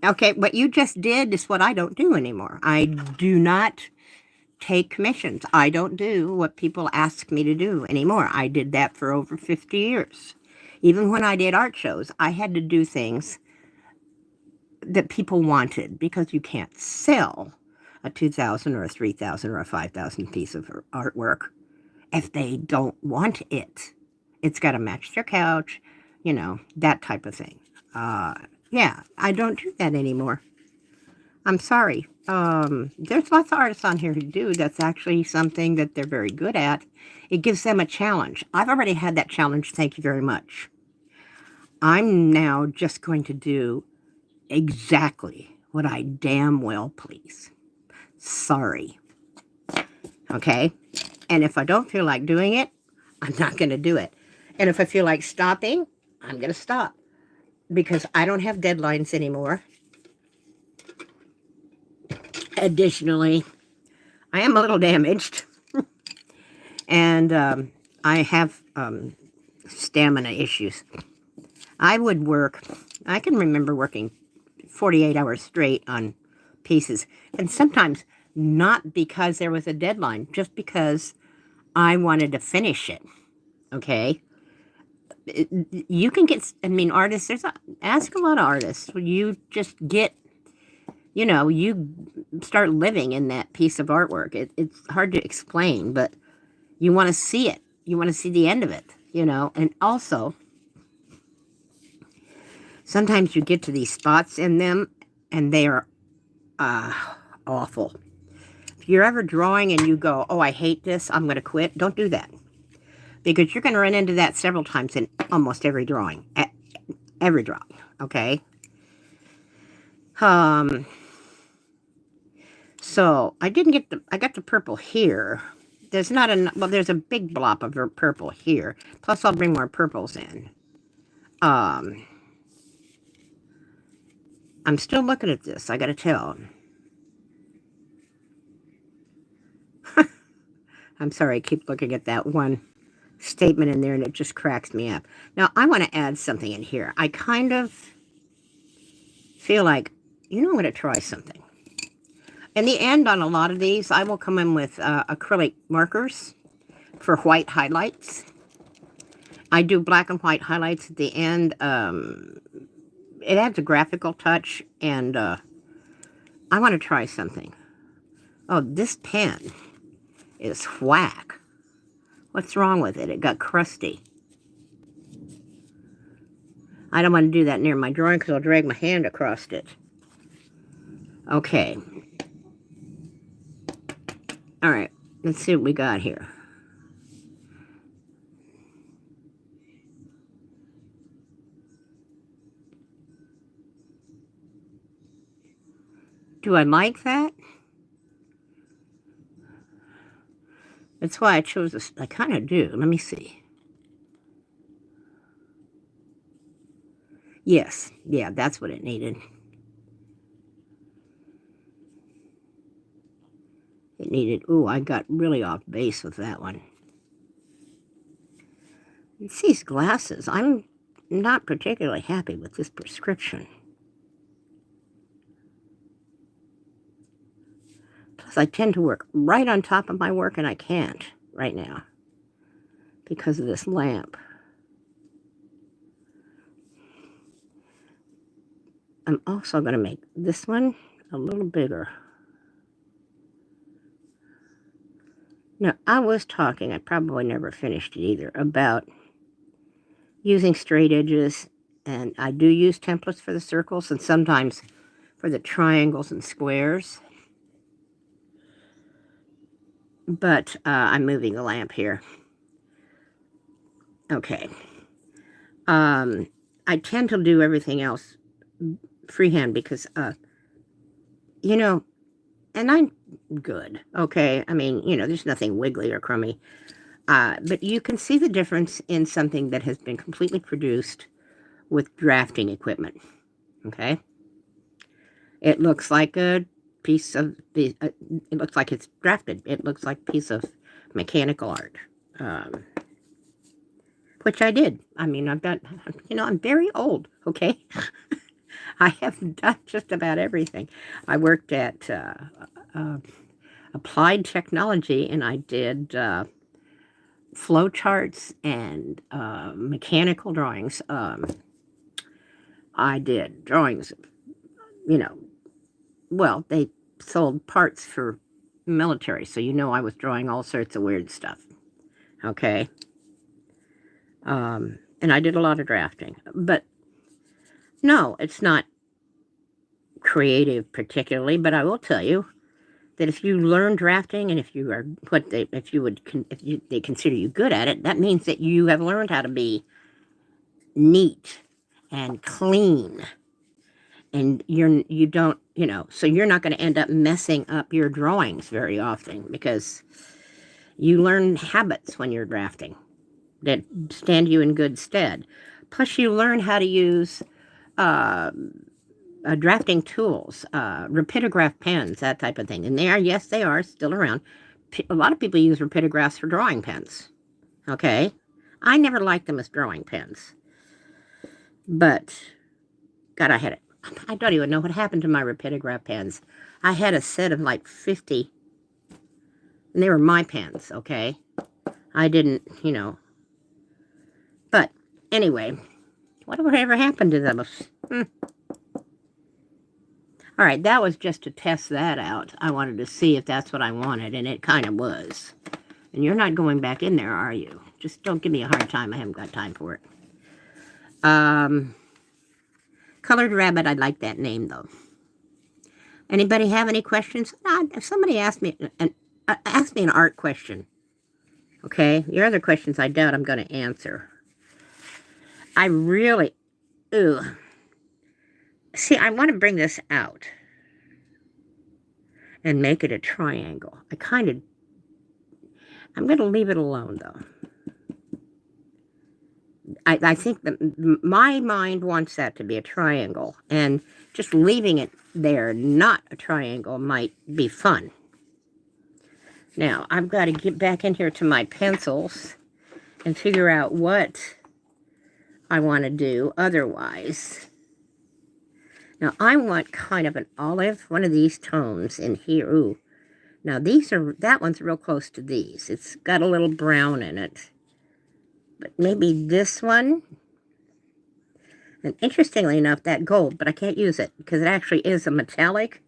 Okay, what you just did is what I don't do anymore. I do not take commissions. I don't do what people ask me to do anymore. I did that for over 50 years. Even when I did art shows, I had to do things that people wanted, because you can't sell a 2,000 or a 3,000 or a 5,000 piece of artwork if they don't want it. It's got to match their couch, you know, that type of thing. Yeah, I don't do that anymore. I'm sorry. There's lots of artists on here who do. That's actually something that they're very good at. It gives them a challenge. I've already had that challenge. Thank you very much. I'm now just going to do exactly what I damn well please. Sorry. Okay? And if I don't feel like doing it, I'm not going to do it. And if I feel like stopping, I'm going to stop. Because I don't have deadlines anymore. Additionally, I am a little damaged. And I have stamina issues. I can remember working 48 hours straight on pieces. And sometimes not because there was a deadline, just because I wanted to finish it. Okay? you can get, I mean, artists, ask a lot of artists. You just get, you know, you start living in that piece of artwork. It's hard to explain, but you want to see it. You want to see the end of it, you know. And also, sometimes you get to these spots in them, and they are awful. If you're ever drawing and you go, oh, I hate this, I'm going to quit, don't do that. Because you're going to run into that several times in almost every drawing. Every drawing, okay? So, I didn't get I got the purple here. There's not well, there's a big blob of purple here. Plus, I'll bring more purples in. I'm still looking at this, I got to tell. I'm sorry, I keep looking at that one statement in there and it just cracks me up. Now, I want to add something in here. I kind of feel like, you know, I'm going to try something. In the end, on a lot of these, I will come in with acrylic markers for white highlights. I do black and white highlights at the end. It adds a graphical touch, and I want to try something. Oh, this pen is whack. What's wrong with it? It got crusty. I don't want to do that near my drawing because I'll drag my hand across it. Okay. All right, let's see what we got here. Do I like that? That's why I chose this. I kind of do. Let me see. Yes. Yeah, that's what it needed. It needed... Ooh, I got really off base with that one. It's these glasses. I'm not particularly happy with this prescription. Plus, I tend to work right on top of my work, and I can't right now because of this lamp. I'm also going to make this one a little bigger. Now, I was talking, I probably never finished it either, about using straight edges, and I do use templates for the circles and sometimes for the triangles and squares. But I'm moving the lamp here. Okay. I tend to do everything else freehand because, you know, and I'm good, okay? I mean, you know, there's nothing wiggly or crummy. But you can see the difference in something that has been completely produced with drafting equipment, okay? It looks like a piece of, it looks like it's drafted. It looks like a piece of mechanical art, which I did. I mean, I've got, you know, I'm very old, okay? I have done just about everything. I worked at Applied Technology, and I did flow charts and mechanical drawings. I did drawings, you know, well, they sold parts for military, so you know I was drawing all sorts of weird stuff, okay? And I did a lot of drafting, but no, it's not creative particularly, but I will tell you that if you learn drafting and if you are they consider you good at it, that means that you have learned how to be neat and clean, and you don't, you know, so you're not going to end up messing up your drawings very often because you learn habits when you're drafting that stand you in good stead. Plus, you learn how to use drafting tools, rapidograph pens, that type of thing. And yes, they are still around. A lot of people use rapidographs for drawing pens, okay? I never liked them as drawing pens. But, God, I don't even know what happened to my rapidograph pens. I had a set of like 50, and they were my pens, okay? I didn't, you know. But Anyway, whatever happened to those? All right, that was just to test that out. I wanted to see if that's what I wanted, and it kind of was. And you're not going back in there, are you? Just don't give me a hard time. I haven't got time for it. Colored Rabbit, I like that name, though. Anybody have any questions? If somebody asked me an art question, okay? Your other questions I doubt I'm going to answer. I really, see, I want to bring this out and make it a triangle. I'm going to leave it alone, though. I think that my mind wants that to be a triangle, and just leaving it there, not a triangle, might be fun. Now, I've got to get back in here to my pencils and figure out what I want to do otherwise. Now, I want kind of an olive, one of these tones in here. Ooh. Now, that one's real close to these. It's got a little brown in it. But maybe this one. And interestingly enough, that gold, but I can't use it because it actually is a metallic.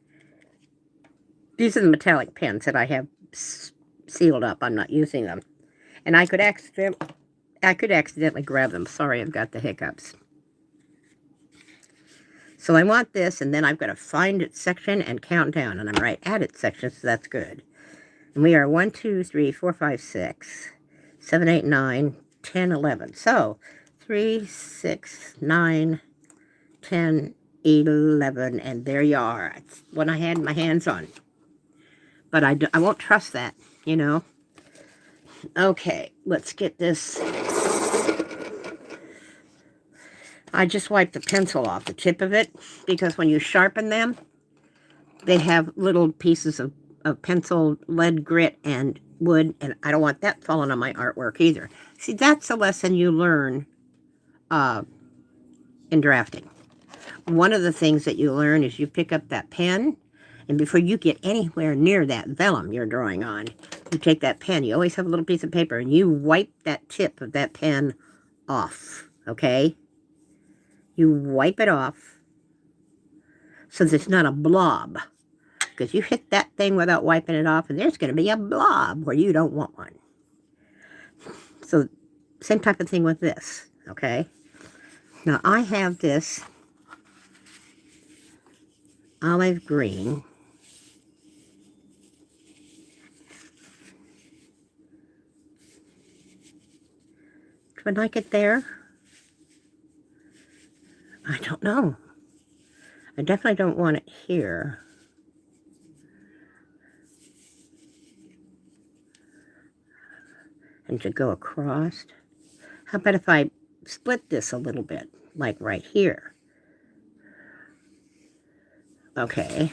These are the metallic pens that I have sealed up. I'm not using them. And I could accidentally grab them. Sorry, I've got the hiccups. So I want this, and then I've got to find its section and count down. And I'm right at its section, so that's good. And we are 1, 2, 3, 4, 5, 6, 7, 8, 9, 10, 11. So 3, 6, 9, 10, 11, and there you are. It's what I had my hands on. But I won't trust that, you know. Okay, let's get this. I just wiped the pencil off the tip of it, because when you sharpen them, they have little pieces of pencil, lead grit, and wood, and I don't want that falling on my artwork either. See, that's a lesson you learn in drafting. One of the things that you learn is you pick up that pen, and before you get anywhere near that vellum you're drawing on, you take that pen, you always have a little piece of paper, and you wipe that tip of that pen off, okay? You wipe it off so that it's not a blob. Because you hit that thing without wiping it off, and there's going to be a blob where you don't want one. So, same type of thing with this, okay? Now, I have this olive green. Do I like it there? I don't know. I definitely don't want it here. And to go across. How about if I split this a little bit, like right here? Okay.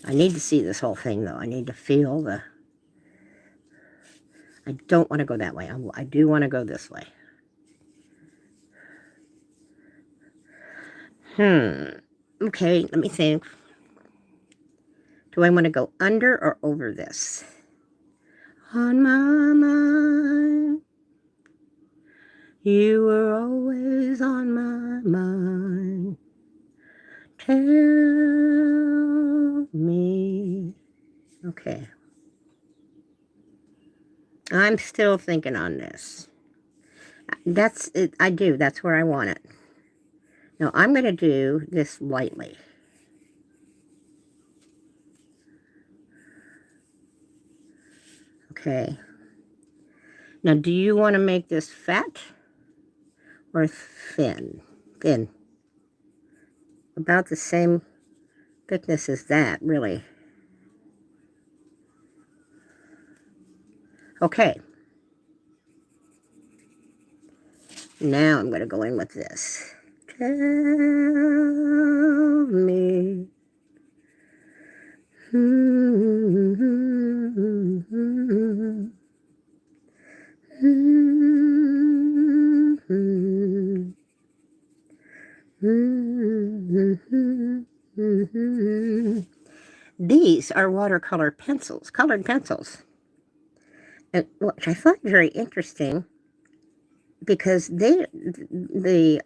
I need to see this whole thing, though. I need to feel the... I don't want to go that way. I do want to go this way. Okay, let me think. Do I want to go under or over this? On my mind, you were always on my mind. Tell me. Okay. I'm still thinking on this. That's it. I do. That's where I want it. Now, I'm going to do this lightly. Okay. Now, do you want to make this fat or thin? Thin. About the same thickness as that, really. Okay. Now I'm going to go in with this. Tell me. These are watercolor pencils, colored pencils, which I find very interesting. because the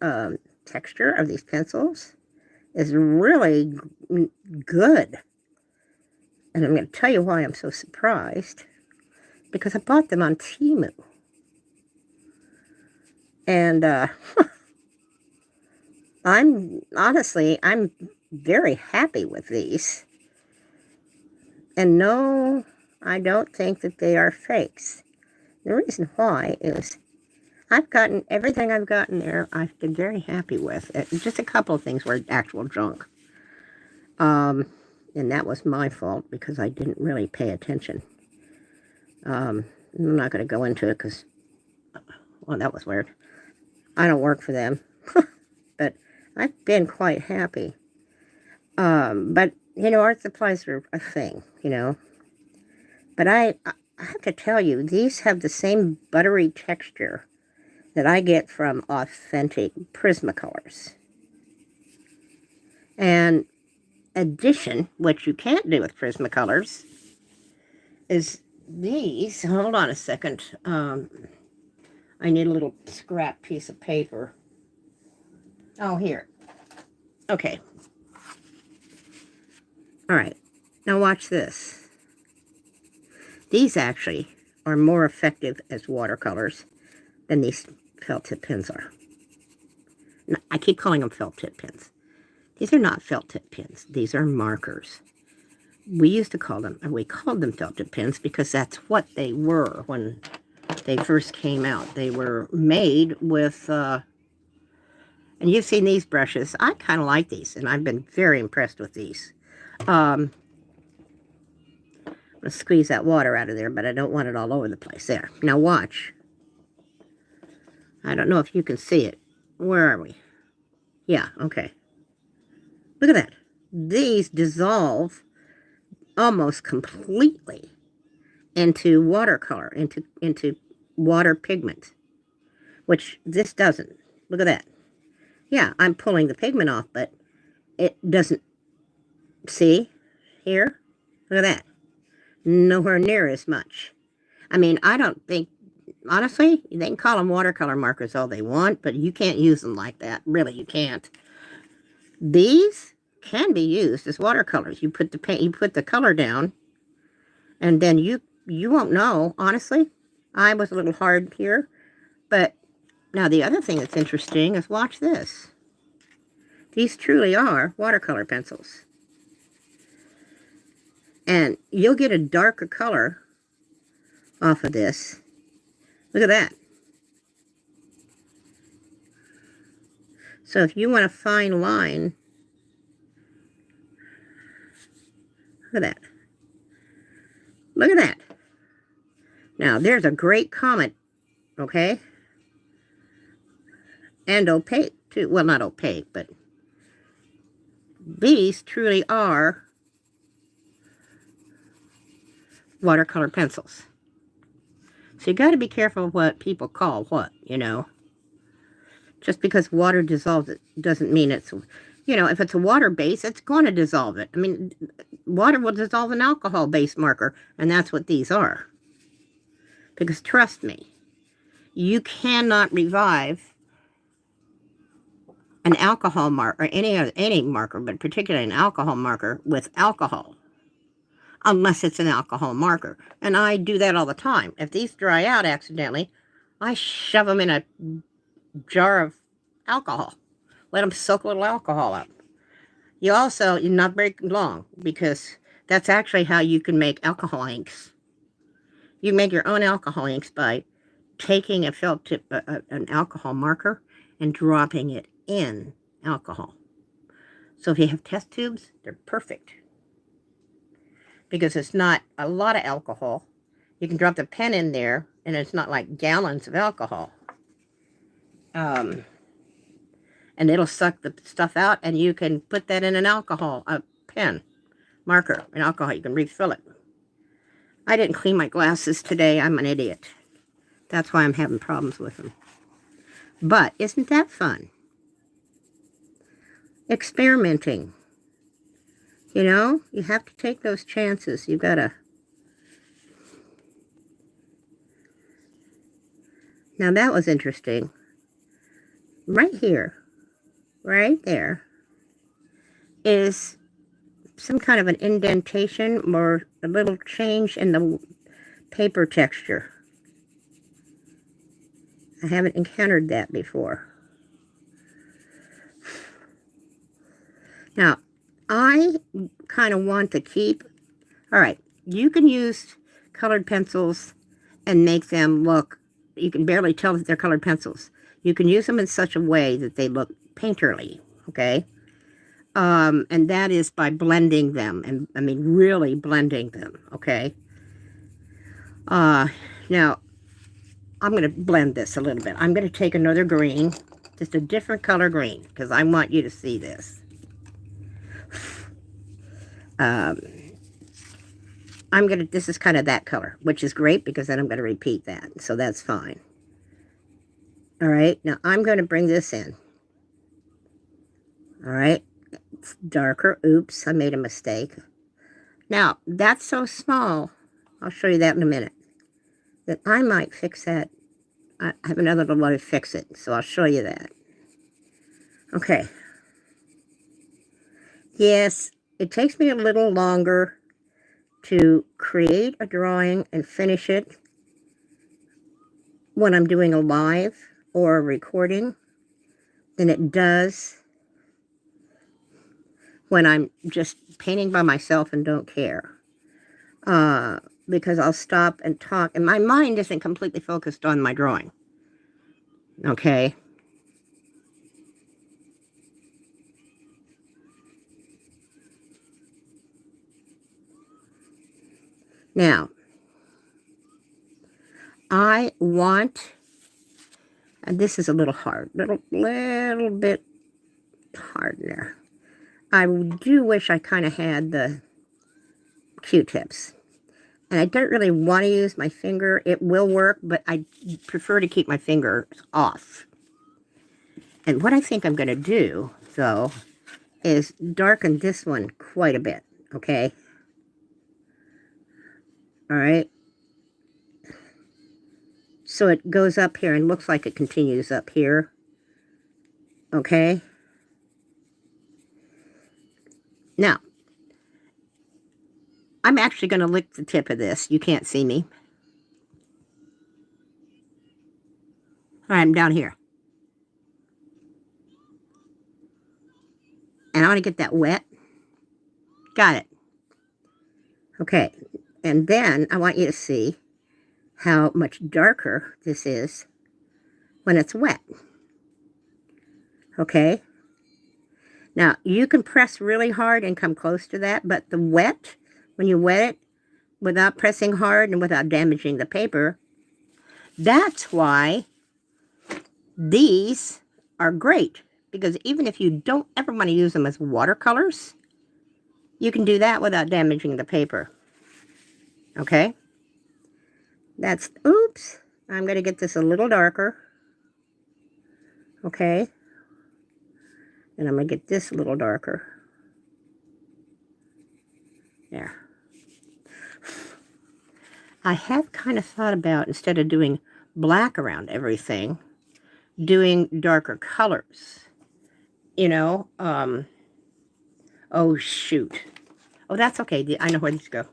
texture of these pencils is really good. And I'm going to tell you why I'm so surprised. Because I bought them on Temu. And I'm very happy with these. And no, I don't think that they are fakes. The reason why is I've gotten everything I've gotten there, I've been very happy with. Just a couple of things were actual junk. And that was my fault because I didn't really pay attention. I'm not going to go into it because, well, that was weird. I don't work for them. But I've been quite happy. But, you know, art supplies are a thing, you know. But I have to tell you, these have the same buttery texture that I get from authentic Prismacolors. And addition, which you can't do with Prismacolors, is these. Hold on a second. I need a little scrap piece of paper. Oh, here. Okay. All right. Now watch this. These actually are more effective as watercolors than these felt tip pens are. No, I keep calling them felt tip pens. These are not felt tip pens. These are markers. We called them felt tip pens because that's what they were when they first came out. They were made with, and you've seen these brushes. I kind of like these, and I've been very impressed with these. I'm going to squeeze that water out of there, but I don't want it all over the place. There. Now watch. I don't know if you can see it. Where are we? Yeah, okay. Look at that. These dissolve almost completely into watercolor, into water pigment, which this doesn't. Look at that. Yeah, I'm pulling the pigment off, but it doesn't. See? Here? Look at that. Nowhere near as much. I mean, I don't think, honestly, they can call them watercolor markers all they want, but you can't use them like that. Really, you can't. These can be used as watercolors. You put the color down, and then you won't know. Honestly, I was a little hard here, but now the other thing that's interesting is watch this. These truly are watercolor pencils, and you'll get a darker color off of this. Look at that. So if you want a fine line, look at that. Look at that. Now, there's a great comment, okay? And opaque, too. Well, not opaque, but these truly are watercolor pencils. So you got to be careful of what people call what, you know. Just because water dissolves it doesn't mean it's, you know, if it's a water base, it's going to dissolve it. I mean, water will dissolve an alcohol-based marker, and that's what these are. Because trust me, you cannot revive an alcohol marker, or any marker, but particularly an alcohol marker, with alcohol. Unless it's an alcohol marker. And I do that all the time. If these dry out accidentally, I shove them in a jar of alcohol. Let them soak a little alcohol up. You're not very long, because that's actually how you can make alcohol inks. You make your own alcohol inks by taking a felt tip, an alcohol marker, and dropping it in alcohol. So if you have test tubes, they're perfect. Because it's not a lot of alcohol. You can drop the pen in there, and it's not like gallons of alcohol. And it'll suck the stuff out, and you can put that in a pen, marker, an alcohol. You can refill it. I didn't clean my glasses today. I'm an idiot. That's why I'm having problems with them. But isn't that fun? Experimenting. You know, you have to take those chances. You've got to. Now that was interesting. Right here, right there, is some kind of an indentation or a little change in the paper texture. I haven't encountered that before. Now, I kind of want to keep, all right, you can use colored pencils and make them look, you can barely tell that they're colored pencils. You can use them in such a way that they look painterly, okay? And that is by blending them, and I mean really blending them, okay? Now, I'm going to blend this a little bit. I'm going to take another green, just a different color green, because I want you to see this. This is kind of that color, which is great because then I'm going to repeat that. So that's fine. All right, now I'm going to bring this in. All right, it's darker. Oops, I made a mistake. Now, that's so small, I'll show you that in a minute, that I might fix that. I have another little way to fix it, so I'll show you that. Okay. Yes, it takes me a little longer to create a drawing and finish it when I'm doing a live or a recording than it does when I'm just painting by myself and don't care. Because I'll stop and talk, and my mind isn't completely focused on my drawing. Okay? Now, I want, and this is a little hard, little bit hard there. I do wish I kind of had the Q-tips. And I don't really want to use my finger. It will work, but I prefer to keep my fingers off. And what I think I'm going to do, though, is darken this one quite a bit, okay? All right? So it goes up here and looks like it continues up here, okay? Now, I'm actually going to lick the tip of this. You can't see me. All right, I'm down here. And I want to get that wet. Got it. Okay, and then I want you to see how much darker this is when it's wet. Okay? Now, you can press really hard and come close to that, but the wet, when you wet it, without pressing hard and without damaging the paper, that's why these are great. Because even if you don't ever want to use them as watercolors, you can do that without damaging the paper. Okay? That's, oops, I'm going to get this a little darker. Okay? And I'm going to get this a little darker. There. I have kind of thought about, instead of doing black around everything, doing darker colors. You know, oh shoot. Oh, that's okay. I know where these go.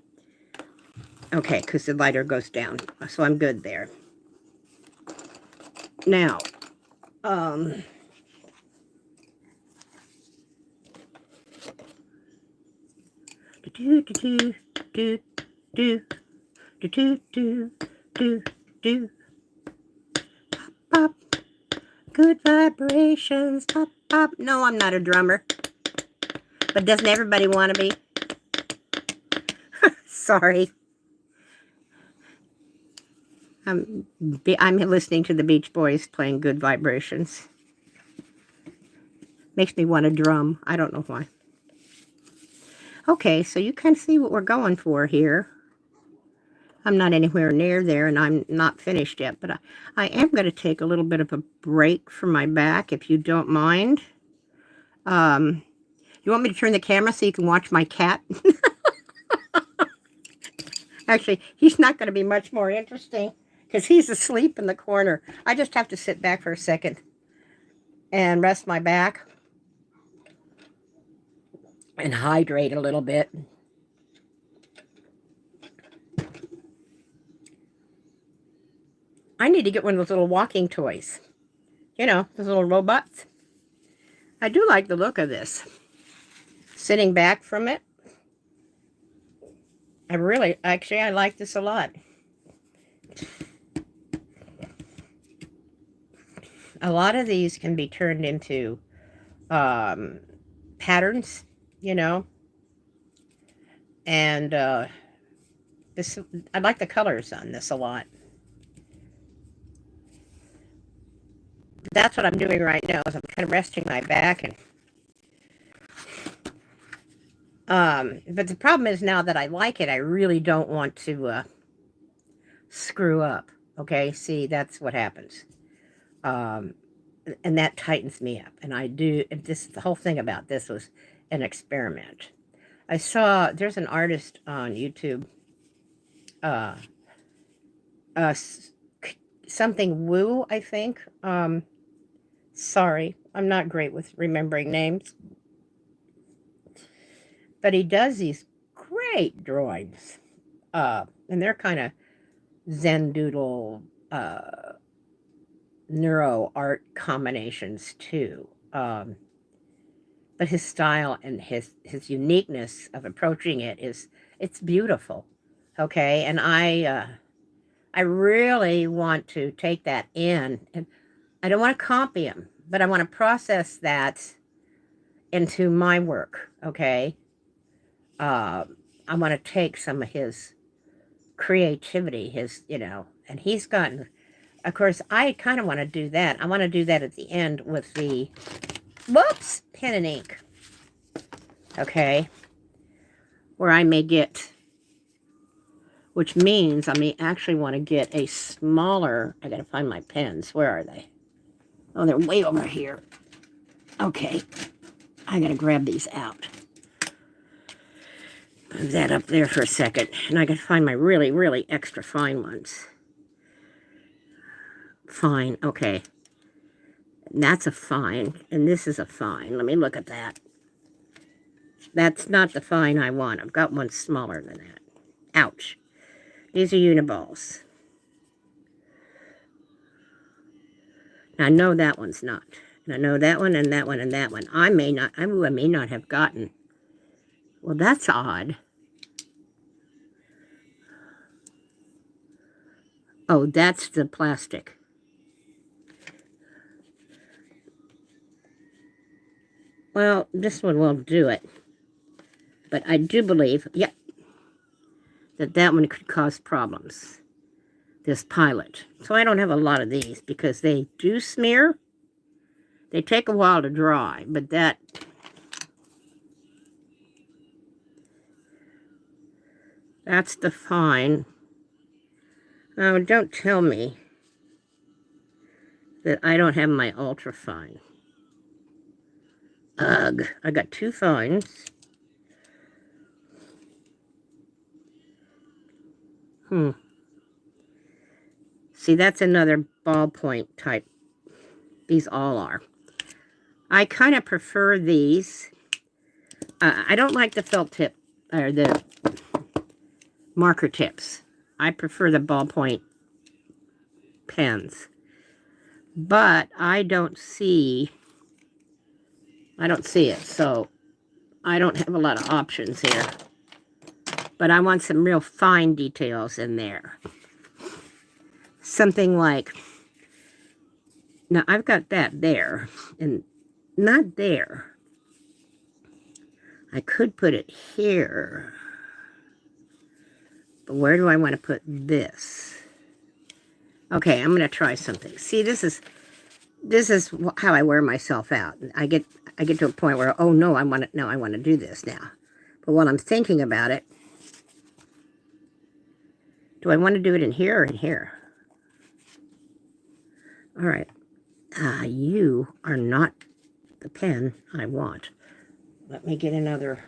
Okay, because the lighter goes down. So I'm good there. Now, pop, pop, good vibrations, pop, pop. No, I'm not a drummer. But doesn't everybody want to be? Sorry. I'm listening to the Beach Boys playing Good Vibrations. Makes me want to drum. I don't know why. Okay, so you can see what we're going for here. I'm not anywhere near there, and I'm not finished yet, but I am going to take a little bit of a break from my back, if you don't mind. You want me to turn the camera so you can watch my cat? Actually, he's not going to be much more interesting, because he's asleep in the corner. I just have to sit back for a second and rest my back and hydrate a little bit. I need to get one of those little walking toys. You know, those little robots. I do like the look of this. Sitting back from it. I like this a lot. A lot of these can be turned into patterns, you know. And I like the colors on this a lot. That's what I'm doing right now, is I'm kind of resting my back. But the problem is, now that I like it, I really don't want to screw up. Okay, see, that's what happens. And that tightens me up. And the whole thing about this was an experiment. I saw, there's an artist on YouTube, something Woo, I think. Sorry, I'm not great with remembering names. But he does these great drawings. And they're kind of Zen doodle, neuro art combinations too. But his style and his uniqueness of approaching it's beautiful. Okay, and I really want to take that in, and I don't want to copy him, but I want to process that into my work. Okay, I want to take some of his creativity, and he's gotten. Of course, I kind of want to do that. I want to do that at the end with the, whoops, pen and ink. Okay. Where I may get, which means I may actually want to get a smaller, I got to find my pens. Where are they? Oh, they're way over here. Okay. I got to grab these out. Move that up there for a second. And I got to find my really, really extra fine ones. Fine, okay. That's a fine, and this is a fine. Let me look at that. That's not the fine I want. I've got one smaller than that. Ouch. These are uniballs. Now, I know that one's not. And I know that one and that one and that one. I may not have gotten. Well, that's odd. Oh, that's the plastic. Well, this one won't do it. But I do believe, yep, that one could cause problems. This Pilot. So I don't have a lot of these because they do smear. They take a while to dry, but that's the fine. Oh, don't tell me that I don't have my ultra fine. Ugh, I got two fines. See, that's another ballpoint type. These all are. I kind of prefer these. I don't like the felt tip, or the marker tips. I prefer the ballpoint pens. But I don't see it, so I don't have a lot of options here. But I want some real fine details in there. Something like, now I've got that there, and not there. I could put it here. But where do I want to put this? Okay, I'm going to try something. See, this is how I wear myself out. I get to a point where, oh no, I want to do this now. But while I'm thinking about it, do I want to do it in here or in here? All right. You are not the pen I want. Let me get another.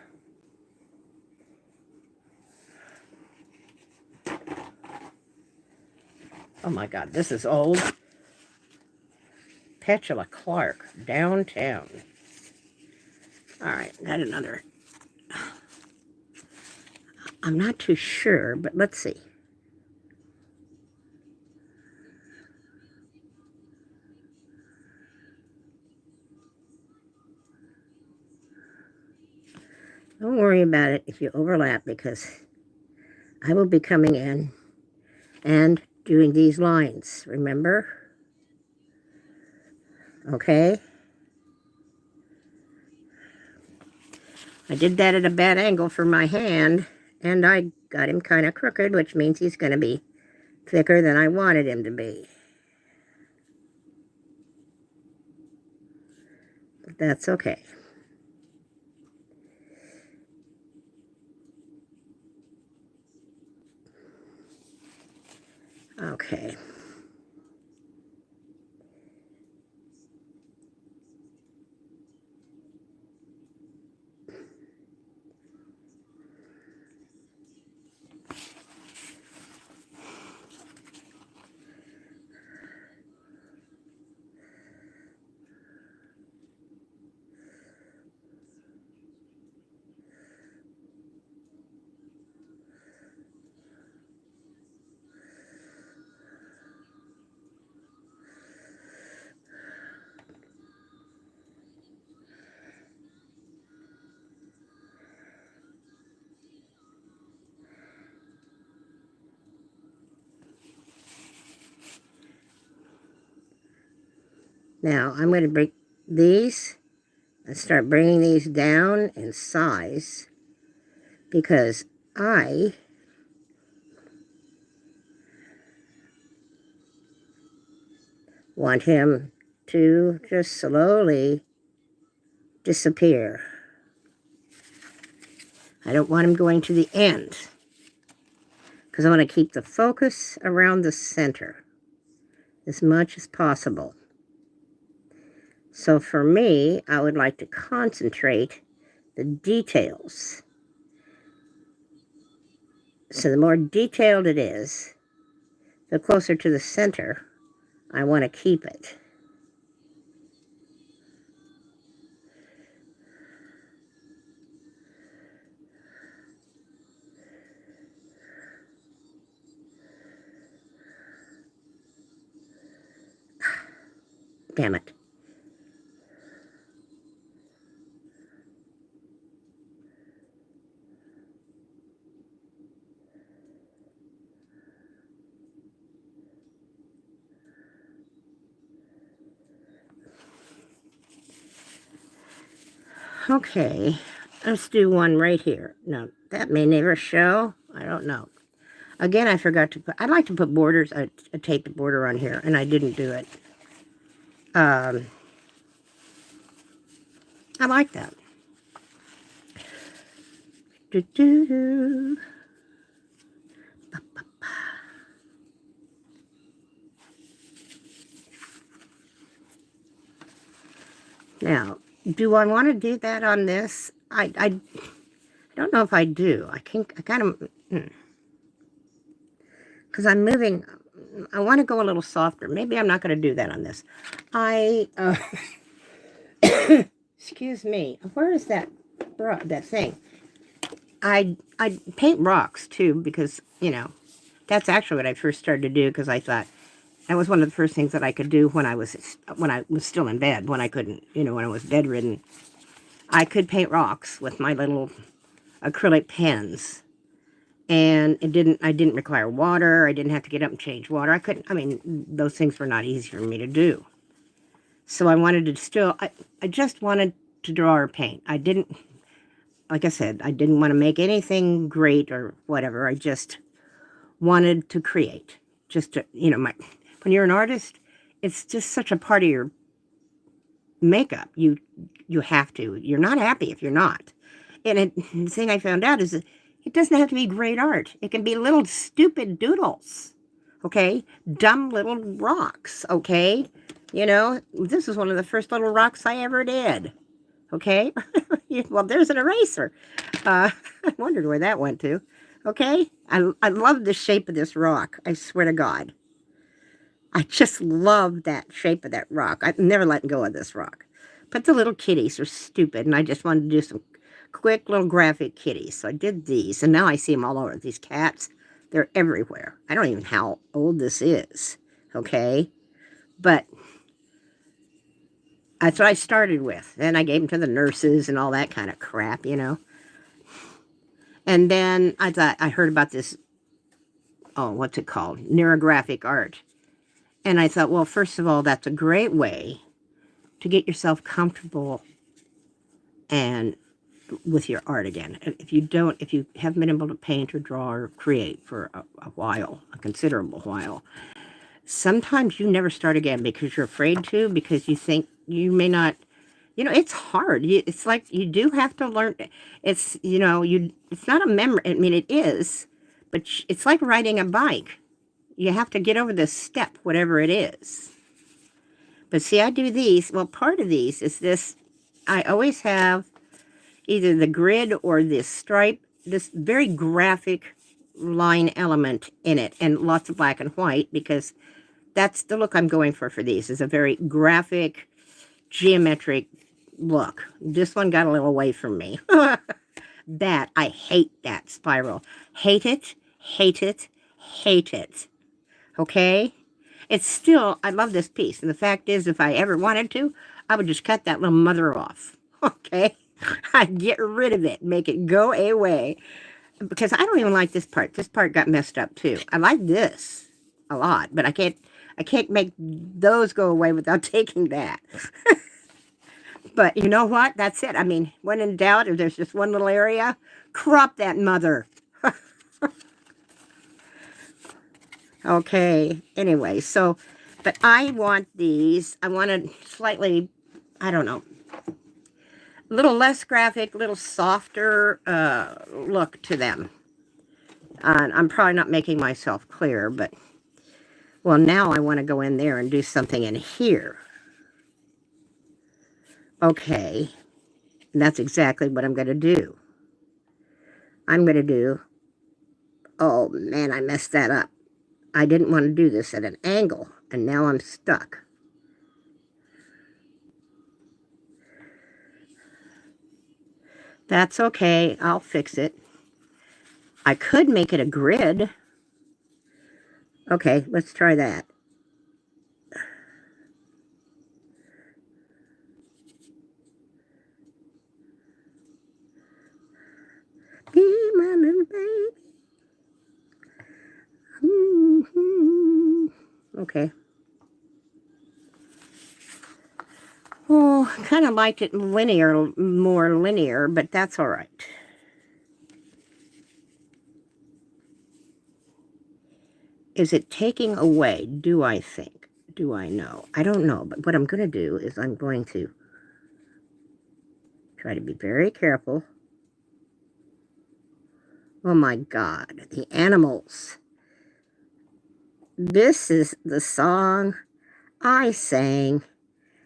Oh my God, this is old. Petula Clark, Downtown. All right, got another. I'm not too sure, but let's see. Don't worry about it if you overlap, because I will be coming in and doing these lines, remember? Okay? I did that at a bad angle for my hand, and I got him kind of crooked, which means he's going to be thicker than I wanted him to be. But that's okay. Okay. Now, I'm going to break these and start bringing these down in size, because I want him to just slowly disappear. I don't want him going to the end, because I want to keep the focus around the center as much as possible. So for me, I would like to concentrate the details. So the more detailed it is, the closer to the center I want to keep it. Damn it. Okay, let's do one right here. Now, that may never show. I don't know. Again, I forgot to put, I'd like to put borders, a taped border on here, and I didn't do it. I like that. Do-do-do. Now, do I want to do that on this? I don't know if I do. I kind of, because I'm moving. I want to go a little softer. Maybe I'm not going to do that on this. Excuse me. Where is that thing? I paint rocks too, because, you know, that's actually what I first started to do, because I thought that was one of the first things that I could do when I was still in bed, when I couldn't, you know, when I was bedridden. I could paint rocks with my little acrylic pens, and I didn't require water. I didn't have to get up and change water. I mean, those things were not easy for me to do. So I wanted to still, I just wanted to draw or paint. I didn't, like I said, I didn't want to make anything great or whatever. I just wanted to create. Just to, you know, when you're an artist, it's just such a part of your makeup. You have to. You're not happy if you're not. And the thing I found out is that it doesn't have to be great art. It can be little stupid doodles, okay? Dumb little rocks, okay? You know, this is one of the first little rocks I ever did, okay? Well, there's an eraser. I wondered where that went to, okay? I love the shape of this rock, I swear to God. I just love that shape of that rock. I've never let go of this rock. But the little kitties are stupid, and I just wanted to do some quick little graphic kitties. So I did these, and now I see them all over. These cats, they're everywhere. I don't even know how old this is, okay? But that's what I started with. Then I gave them to the nurses and all that kind of crap, you know. And then I thought, I heard about this, oh, what's it called? Neurographic art. And I thought, well, first of all, that's a great way to get yourself comfortable and with your art again. If you haven't been able to paint or draw or create for a while, a considerable while, sometimes you never start again because you're afraid to, because you think you may not, it's hard. It's like you do have to learn. It's, it's not a memory. I mean, it is, but it's like riding a bike. You have to get over this step, whatever it is. But see, I do these. Well, part of these is this. I always have either the grid or this stripe, this very graphic line element in it, and lots of black and white, because that's the look I'm going for these, is a very graphic, geometric look. This one got a little away from me. I hate that spiral. Hate it, hate it, hate it. Okay? It's still, I love this piece. And the fact is, if I ever wanted to, I would just cut that little mother off. Okay? I'd get rid of it, make it go away. Because I don't even like this part. This part got messed up too. I like this a lot, but I can't make those go away without taking that. But you know what? That's it. I mean, when in doubt, if there's just one little area, crop that mother. Okay, anyway, so, but I want these, I want a slightly, I don't know, a little less graphic, a little softer look to them. I'm probably not making myself clear, but, well, now I want to go in there and do something in here. Okay, and that's exactly what I'm going to do. I'm going to do, oh man, I messed that up. I didn't want to do this at an angle, and now I'm stuck. That's okay, I'll fix it. I could make it a grid. Okay, let's try that. Be my little baby. Okay. Oh, I kind of liked it linear, more linear, but that's all right. Is it taking away? Do I think? Do I know? I don't know, but what I'm going to do is I'm going to try to be very careful. Oh my God, the animals. This is the song I sang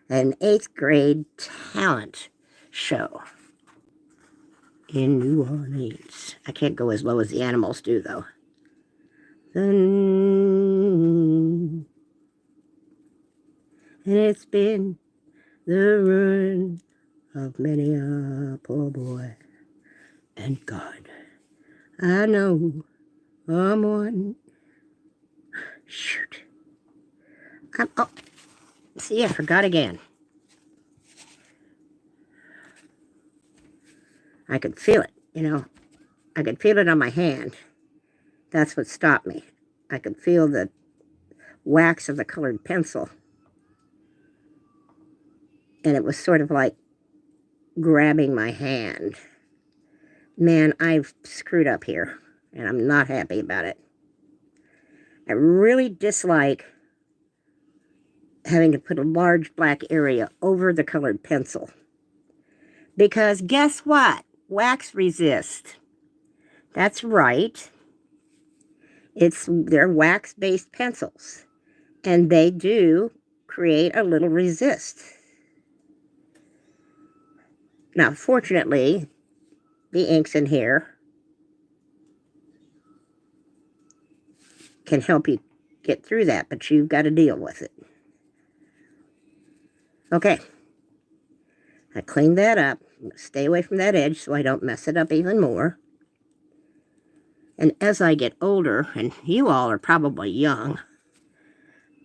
at an 8th grade talent show in New Orleans. I can't go as low as the animals do, though. And it's been the ruin of many a poor boy. And God, I know I'm one. Shoot. Oh, see, I forgot again. I could feel it, I could feel it on my hand. That's what stopped me. I could feel the wax of the colored pencil. And it was sort of like grabbing my hand. Man, I've screwed up here, and I'm not happy about it. I really dislike having to put a large black area over the colored pencil. Because guess what? Wax resist. That's right. They're wax-based pencils. And they do create a little resist. Now, fortunately, the inks in here can help you get through that, but you've got to deal with it. Okay. I cleaned that up. Stay away from that edge so I don't mess it up even more. And as I get older, and you all are probably young,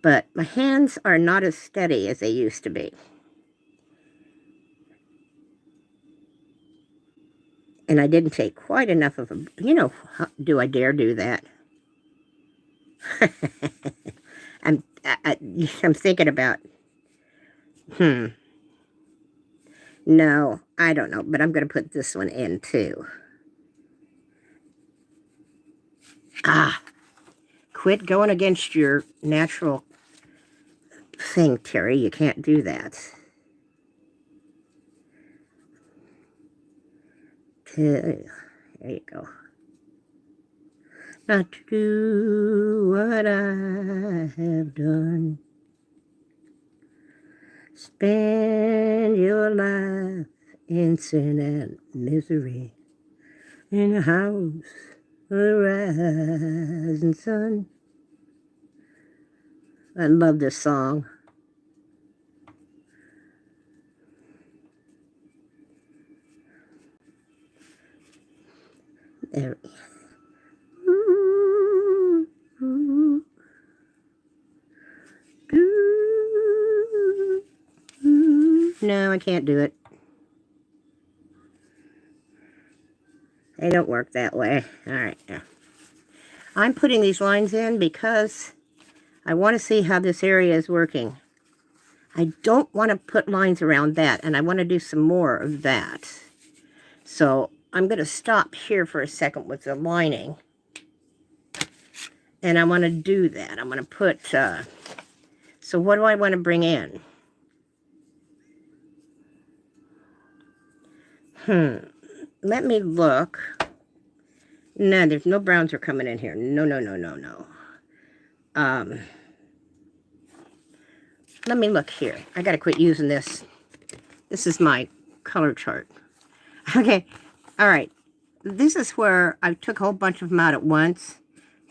but my hands are not as steady as they used to be. And I didn't take quite enough of a, do I dare do that? I'm thinking about, no, I don't know, but I'm going to put this one in too. Quit going against your natural thing, Terry. You can't do that. There you go. Not to do what I have done. Spend your life in sin and misery in a house of the rising sun. I love this song. There. No, I can't do it. They don't work that way. All right. Now, I'm putting these lines in because I want to see how this area is working. I don't want to put lines around that, and I want to do some more of that. So I'm going to stop here for a second with the lining. And I want to do that. I'm going to put, so what do I want to bring in? Let me look. No, there's no browns are coming in here. No. Let me look here. I got to quit using this. This is my color chart. Okay. All right. This is where I took a whole bunch of them out at once.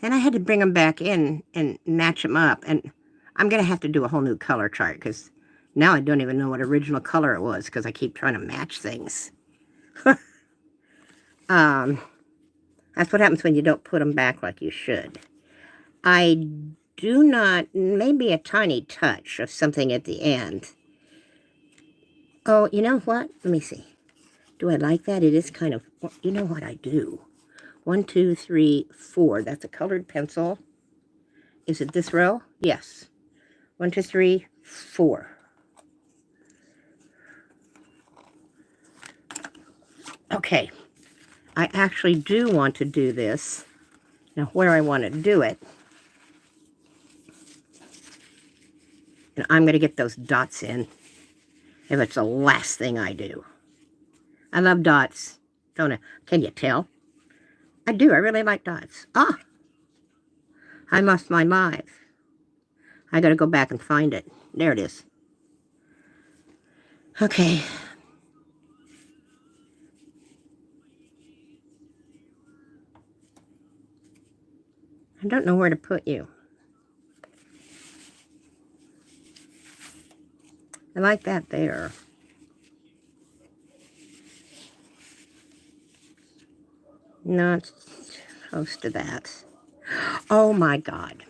Then I had to bring them back in and match them up. And I'm going to have to do a whole new color chart because now I don't even know what original color it was because I keep trying to match things. That's what happens when you don't put them back like you should. I do not, maybe a tiny touch of something at the end. Oh, you know what? Let me see. Do I like that? It is kind of, you know what I do? 1, 2, 3, 4. That's a colored pencil. Is it this row? Yes. 1, 2, 3, 4. Okay. I actually do want to do this. Now, where I want to do it, and I'm going to get those dots in if it's the last thing I do. I love dots, don't I? Can you tell? I do. I really like dots. Ah! I lost my life. I got to go back and find it. There it is. Okay. I don't know where to put you. I like that there. Not close to that. Oh my God.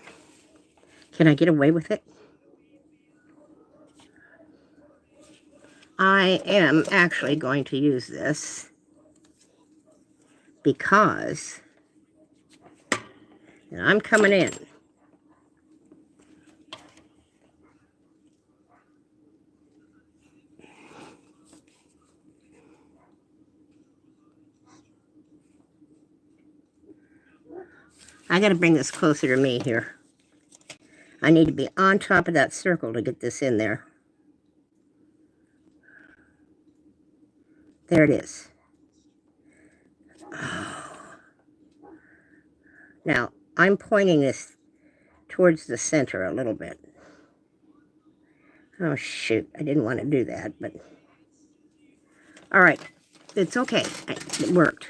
Can I get away with it? I am actually going to use this because I'm coming in. I got to bring this closer to me here. I need to be on top of that circle to get this in there. There it is. Oh. Now, I'm pointing this towards the center a little bit. Oh, shoot. I didn't want to do that, but... All right. It's okay. It worked.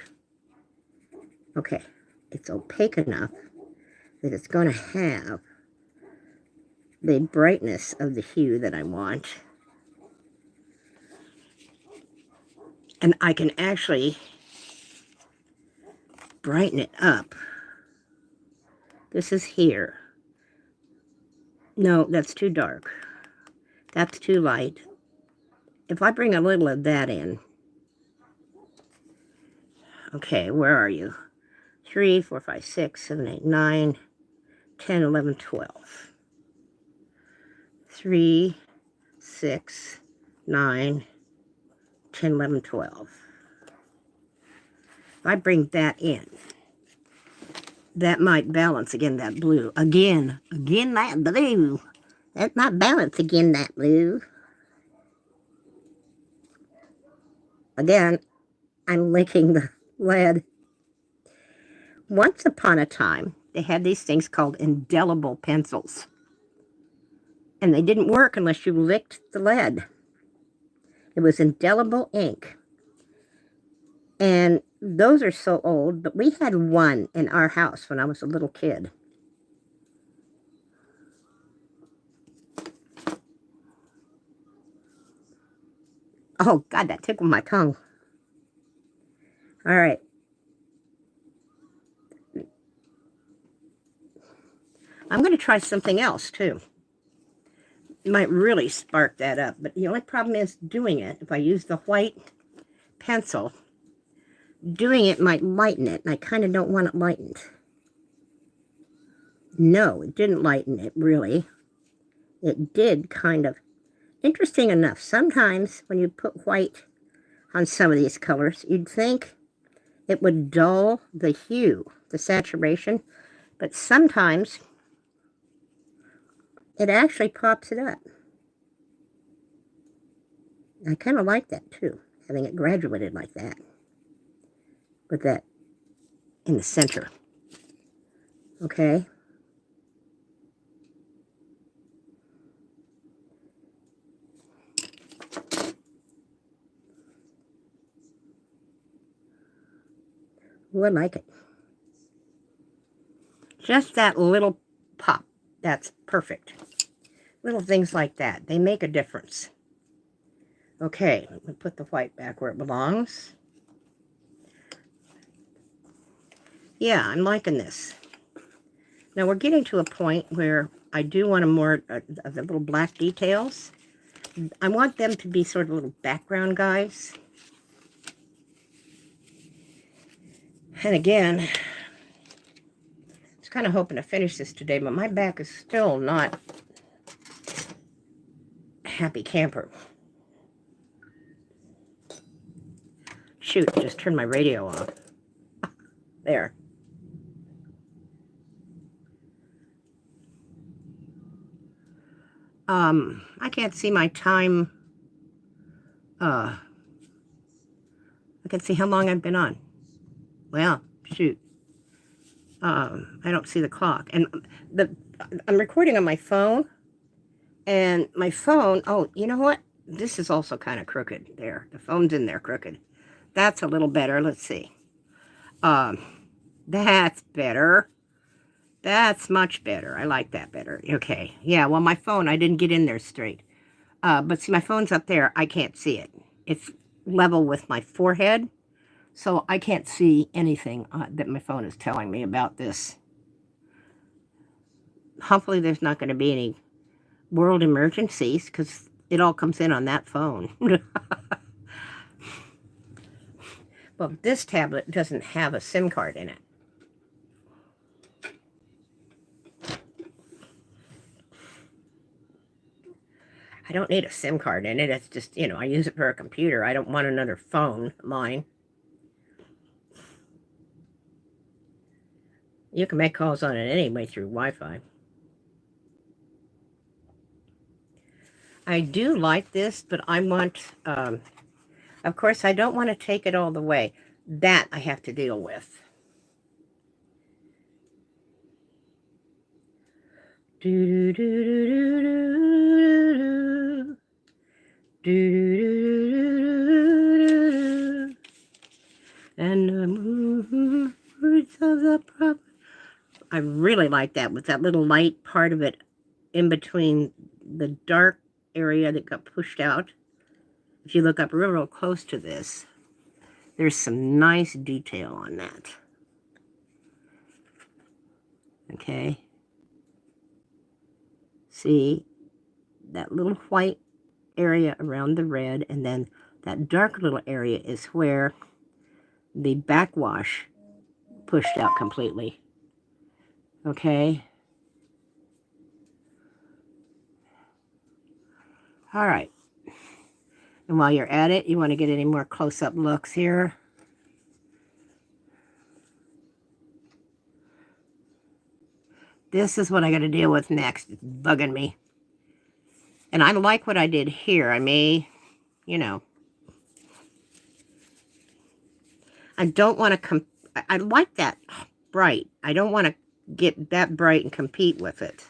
Okay. It's opaque enough that it's going to have the brightness of the hue that I want. And I can actually brighten it up. This is here. No, that's too dark. That's too light. If I bring a little of that in. Okay, where are you? 3, 4, 5, 6, 7, 8, 9, 10, 11, 12. 3, 6, 9, 10, 11, 12. If I bring that in, that might balance again that blue. Again that blue. That might balance again that blue. Again, I'm licking the lead. Once upon a time, they had these things called indelible pencils. And they didn't work unless you licked the lead. It was indelible ink. And those are so old, but we had one in our house when I was a little kid. Oh, God, that tickled my tongue. All right. I'm going to try something else, too. It might really spark that up, but the only problem is doing it. If I use the white pencil, doing it might lighten it, and I kind of don't want it lightened. No, it didn't lighten it, really. It did kind of. Interesting enough, sometimes when you put white on some of these colors, you'd think it would dull the hue, the saturation, but sometimes it actually pops it up. I kind of like that too, having it graduated like that, with that in the center. Okay. Ooh, I like it. Just that little pop. That's perfect. Little things like that. They make a difference. Okay, let me put the white back where it belongs. Yeah, I'm liking this. Now we're getting to a point where I do want more of the little black details. I want them to be sort of little background guys. And again, I was kind of hoping to finish this today, but my back is still not happy camper. Shoot, just turned my radio off. There. I can't see my time. I can see how long I've been on. Well, shoot. I don't see the clock. And I'm recording on my phone. And my phone, oh, you know what? This is also kind of crooked there. The phone's in there crooked. That's a little better. Let's see. That's better. That's much better. I like that better. Okay. Yeah, well, my phone, I didn't get in there straight. But see, my phone's up there. I can't see it. It's level with my forehead. So I can't see anything that my phone is telling me about this. Hopefully there's not going to be any world emergencies, because it all comes in on that phone. Well, this tablet doesn't have a SIM card in it. I don't need a SIM card in it. It's just, you know, I use it for a computer. I don't want another phone line. You can make calls on it anyway through Wi-Fi. I do like this, but I want, of course, I don't want to take it all the way. That I have to deal with. Do do do do do do. And the moods of the prop. I really like that with that little light part of it in between the dark area that got pushed out. If you look up real close to this, there's some nice detail on that. Okay. See that little white area around the red, and then that dark little area is where the backwash pushed out completely. Okay. All right. And while you're at it, you want to get any more close-up looks here. This is what I got to deal with next. It's bugging me. And I like what I did here. I may, you know, I don't want to, I like that bright. I don't want to get that bright and compete with it.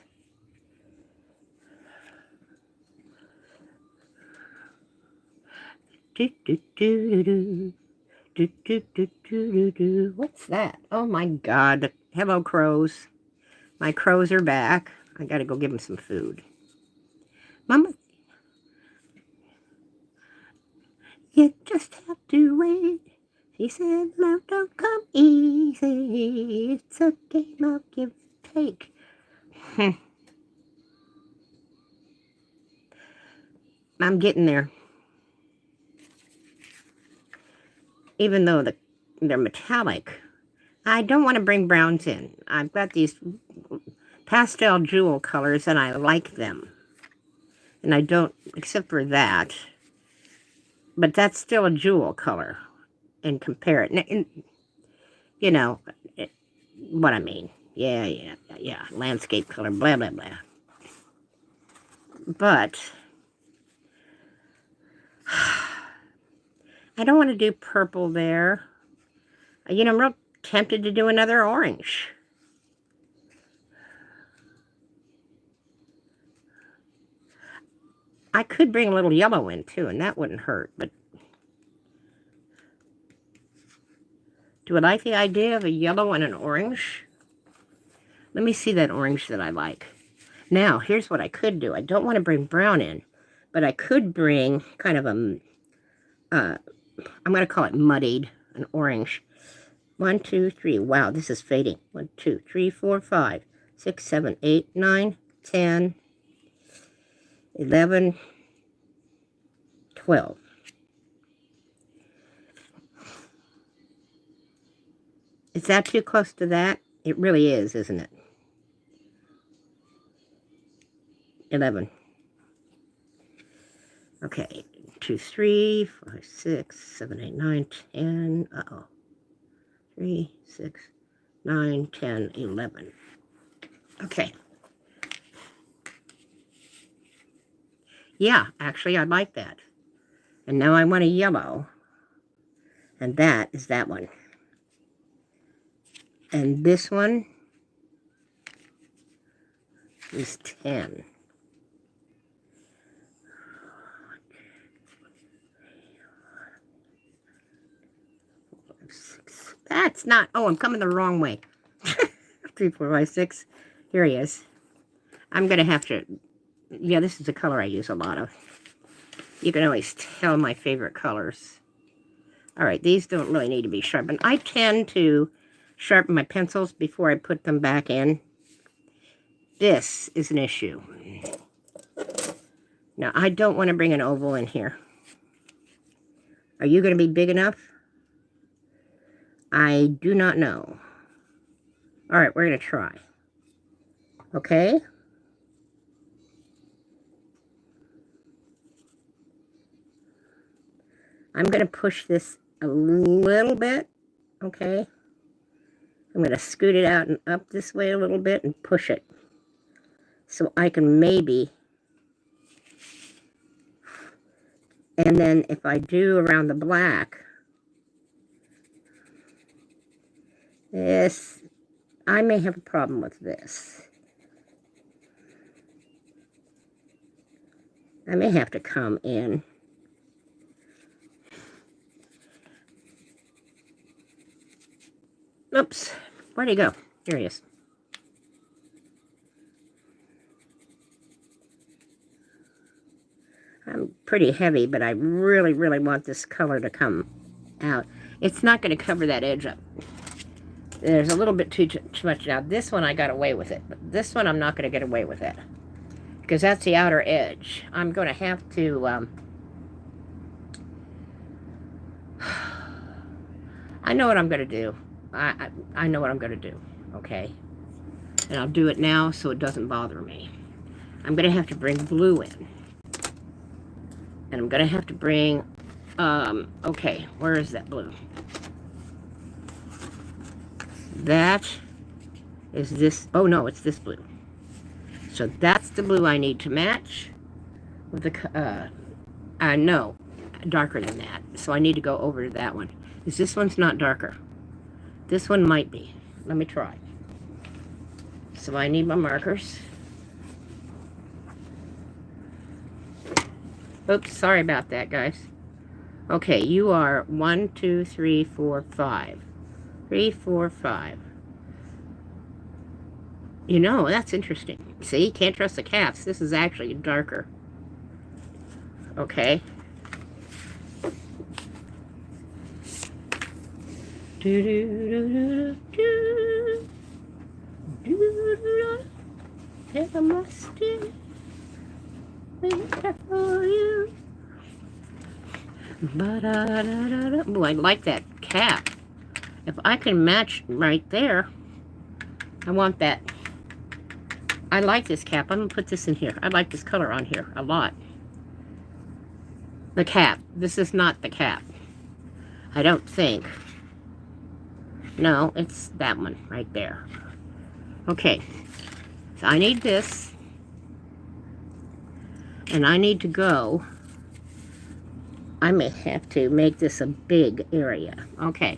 What's that? Oh my God. Hello, crows. My crows are back. I gotta go give them some food. Mama, you just have to wait. She said, love don't come easy. It's a game of give and take. I'm getting there. Even though they're metallic, I don't want to bring browns in. I've got these pastel jewel colors and I like them. And I don't, except for that. But that's still a jewel color. And compare it. And, you know, what I mean. Yeah. Landscape color, blah, blah, blah. But I don't want to do purple there. You know, I'm real tempted to do another orange. I could bring a little yellow in too, and that wouldn't hurt, but do I like the idea of a yellow and an orange? Let me see that orange that I like. Now, here's what I could do. I don't want to bring brown in, but I could bring kind of a, I'm going to call it muddied, an orange. 1, 2, 3. Wow, this is fading. 1, 2, 3, 4, 5, 6, 7, 8, 9, 10, 11, 12. Is that too close to that? It really is, isn't it? 11. Okay, 2, 3, 5, 6, 7, 8, 9, 10. Uh-oh. 3, 6, 9, 10, 11. Okay. Yeah, actually, I like that. And now I want a yellow. And that is that one. And this one is 10. That's not, oh, I'm coming the wrong way. 3, 4, 5, 6. Here he is. I'm going to have to, yeah, this is the color I use a lot of. You can always tell my favorite colors. All right, these don't really need to be sharpened. I tend to sharpen my pencils before I put them back in. This is an issue. Now, I don't want to bring an oval in here. Are you going to be big enough? I do not know. All right, we're going to try. Okay? I'm going to push this a little bit. Okay? I'm going to scoot it out and up this way a little bit and push it. So I can maybe... And then if I do around the black... This... I may have a problem with this. I may have to come in. Oops. Where'd he go? Here he is. pretty heavy, but I really, really want this color to come out. It's not going to cover that edge up. There's a little bit too much. Now, this one I got away with it, but this one I'm not going to get away with it because that's the outer edge. I'm going to have to... I know what I'm going to do. I know what I'm going to do, okay? And I'll do it now so it doesn't bother me. I'm going to have to bring blue in. And I'm going to have to bring... okay, where is that blue? That is this... Oh, no, it's this blue. So that's the blue I need to match with the... no, darker than that. So I need to go over to that one. Because this one's not darker. This one might be. Let me try. So I need my markers. Oops, sorry about that, guys. Okay, you are 1, 2, 3, 4, 5. 3, 4, 5. You know, that's interesting. See, can't trust the caps. This is actually darker. Okay. Do do do do do. Take a mustard. For you. Ooh, I like that cap. If I can match right there, I want that. I like this cap. I'm going to put this in here. I like this color on here a lot. The cap. This is not the cap. I don't think. No, it's that one right there. Okay. So I need this. And I need to go. I may have to make this a big area. Okay.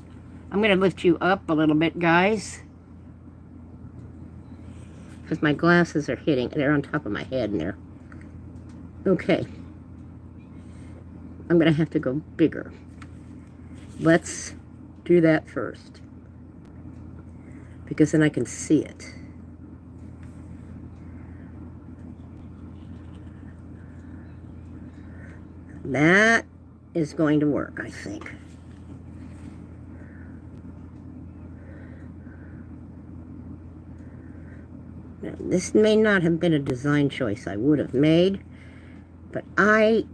I'm going to lift you up a little bit, guys. Because my glasses are hitting. They're on top of my head and they're... Okay. I'm going to have to go bigger. Let's do that first. Because then I can see it. That is going to work, I think. Now, this may not have been a design choice I would have made, but I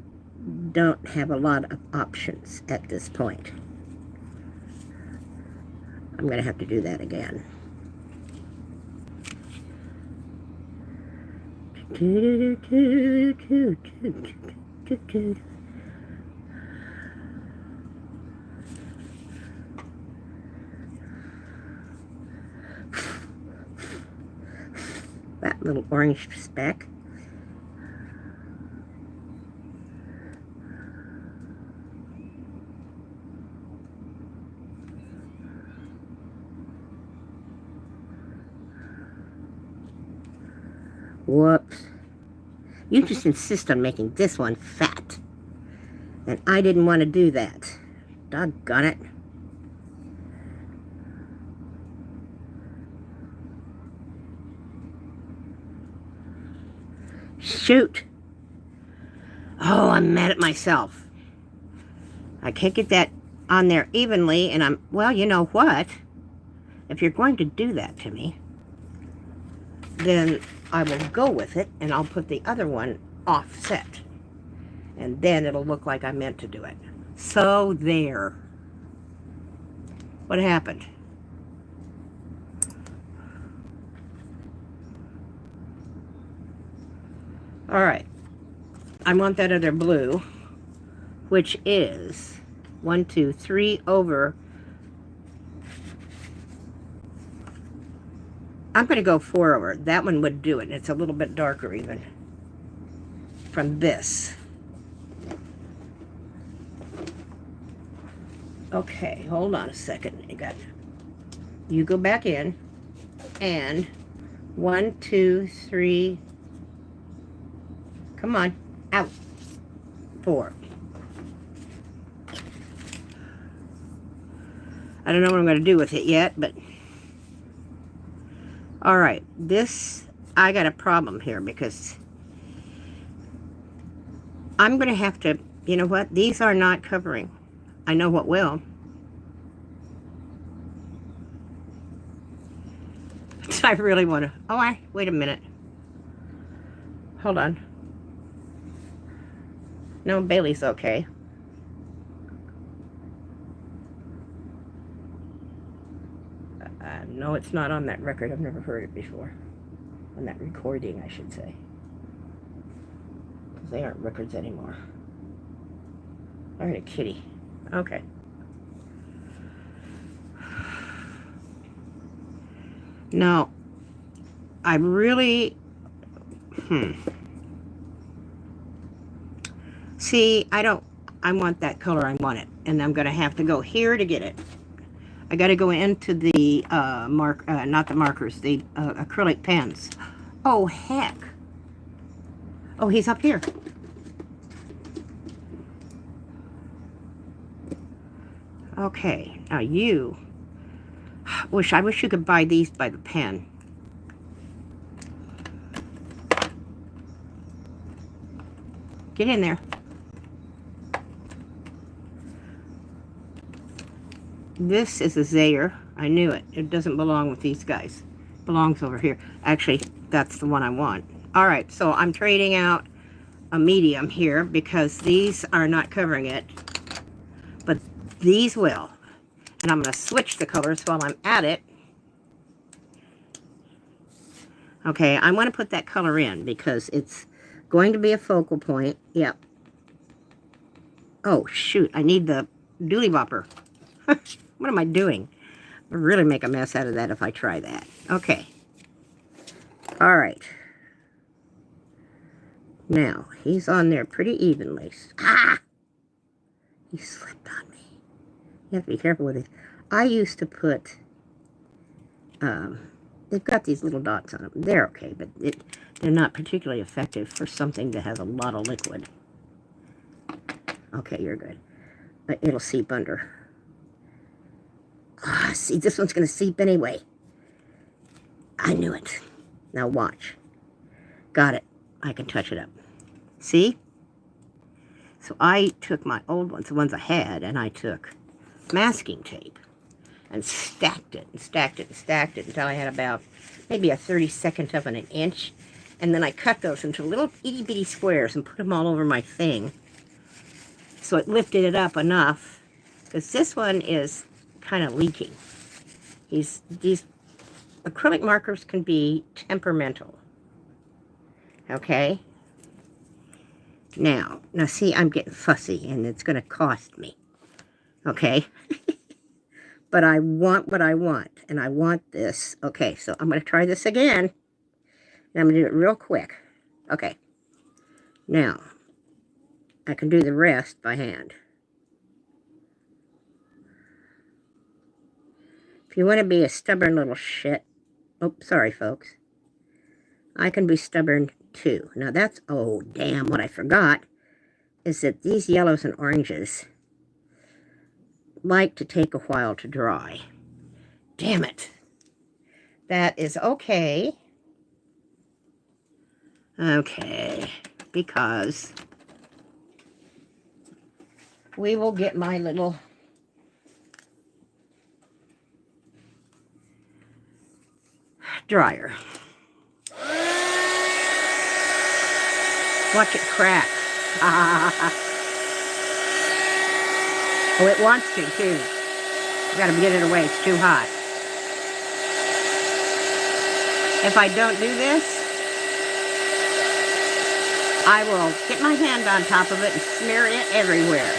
don't have a lot of options at this point. I'm going to have to do that again. That little orange speck. Whoops. You just insist on making this one fat. And I didn't want to do that. Doggone it. Shoot. Oh, I'm mad at myself. I can't get that on there evenly, and well, you know what? If you're going to do that to me, then I will go with it, and I'll put the other one offset. And then it'll look like I meant to do it. So, there. What happened? Alright. I want that other blue, which is 1, 2, 3 over. I'm going to go 4 over. That one would do it. It's a little bit darker even from this. Okay, hold on a second. You go back in, and 1, 2, 3. Come on, out. 4. I don't know what I'm going to do with it yet, but all right. This, I got a problem here because I'm going to have to, you know what? These are not covering. I know what will. I really want to. Oh, wait a minute. Hold on. No, Bailey's okay. No, it's not on that record. I've never heard it before. On that recording, I should say. Because they aren't records anymore. I heard a kitty. Okay. No. I really... See, I want that color. I want it. And I'm going to have to go here to get it. I got to go into the not the markers, the acrylic pens. Oh, heck. Oh, he's up here. Okay, now you. I wish you could buy these by the pen. Get in there. This is a Zaire. I knew it. It doesn't belong with these guys. It belongs over here. Actually, that's the one I want. All right, so I'm trading out a medium here because these are not covering it, but these will. And I'm going to switch the colors while I'm at it. Okay, I want to put that color in because it's going to be a focal point. Yep. Oh, shoot. I need the dooley bopper. What am I doing? I'll really make a mess out of that if I try that. Okay. All right. Now, he's on there pretty evenly. Ah! He slipped on me. You have to be careful with it. I used to put, they've got these little dots on them. They're okay, but they're not particularly effective for something that has a lot of liquid. Okay, you're good. It'll seep under. Ah, see, this one's going to seep anyway. I knew it. Now watch. Got it. I can touch it up. See? So I took my old ones, the ones I had, and I took masking tape and stacked it and stacked it and stacked it until I had about maybe a 32nd of an inch. And then I cut those into little itty-bitty squares and put them all over my thing. So it lifted it up enough, because this one is kind of leaking. These acrylic markers can be temperamental. Okay? Now see, I'm getting fussy, and it's going to cost me. Okay? But I want what I want, and I want this. Okay, so I'm going to try this again, and I'm going to do it real quick. Okay. Now, I can do the rest by hand. If you want to be a stubborn little shit, oh, sorry, folks. I can be stubborn too. Now that's, oh, damn, what I forgot is that these yellows and oranges like to take a while to dry. Damn it. That is okay. Okay, because we will get my little dryer. Watch it crack. Oh, it wants to, too. I gotta get it away. It's too hot. If I don't do this, I will get my hand on top of it and smear it everywhere.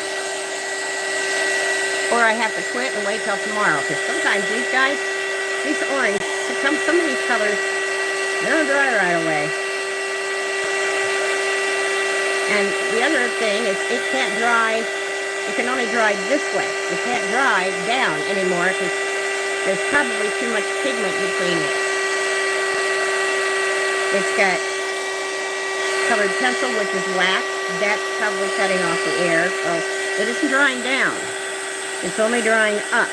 Or I have to quit and wait till tomorrow, because sometimes these guys, these orange, some of these colors, they don't dry right away. And the other thing is it can't dry, it can only dry this way. It can't dry down anymore because there's probably too much pigment between it. It's got colored pencil, which is wax. That's probably cutting off the air, so it isn't drying down. It's only drying up.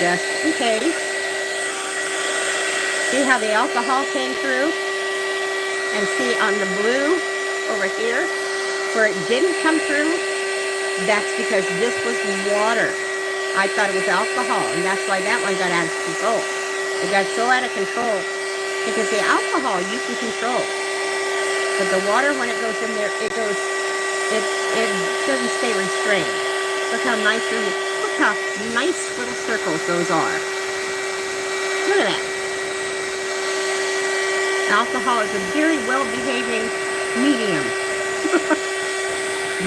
just in case. See how the alcohol came through? And see on the blue over here, where it didn't come through, that's because this was water. I thought it was alcohol, and that's why that one got out of control. It got so out of control, because the alcohol you can control. But the water, when it goes in there, it doesn't stay restrained. Look how nice little circles those are. Look at that. Alcohol is a very well-behaving medium.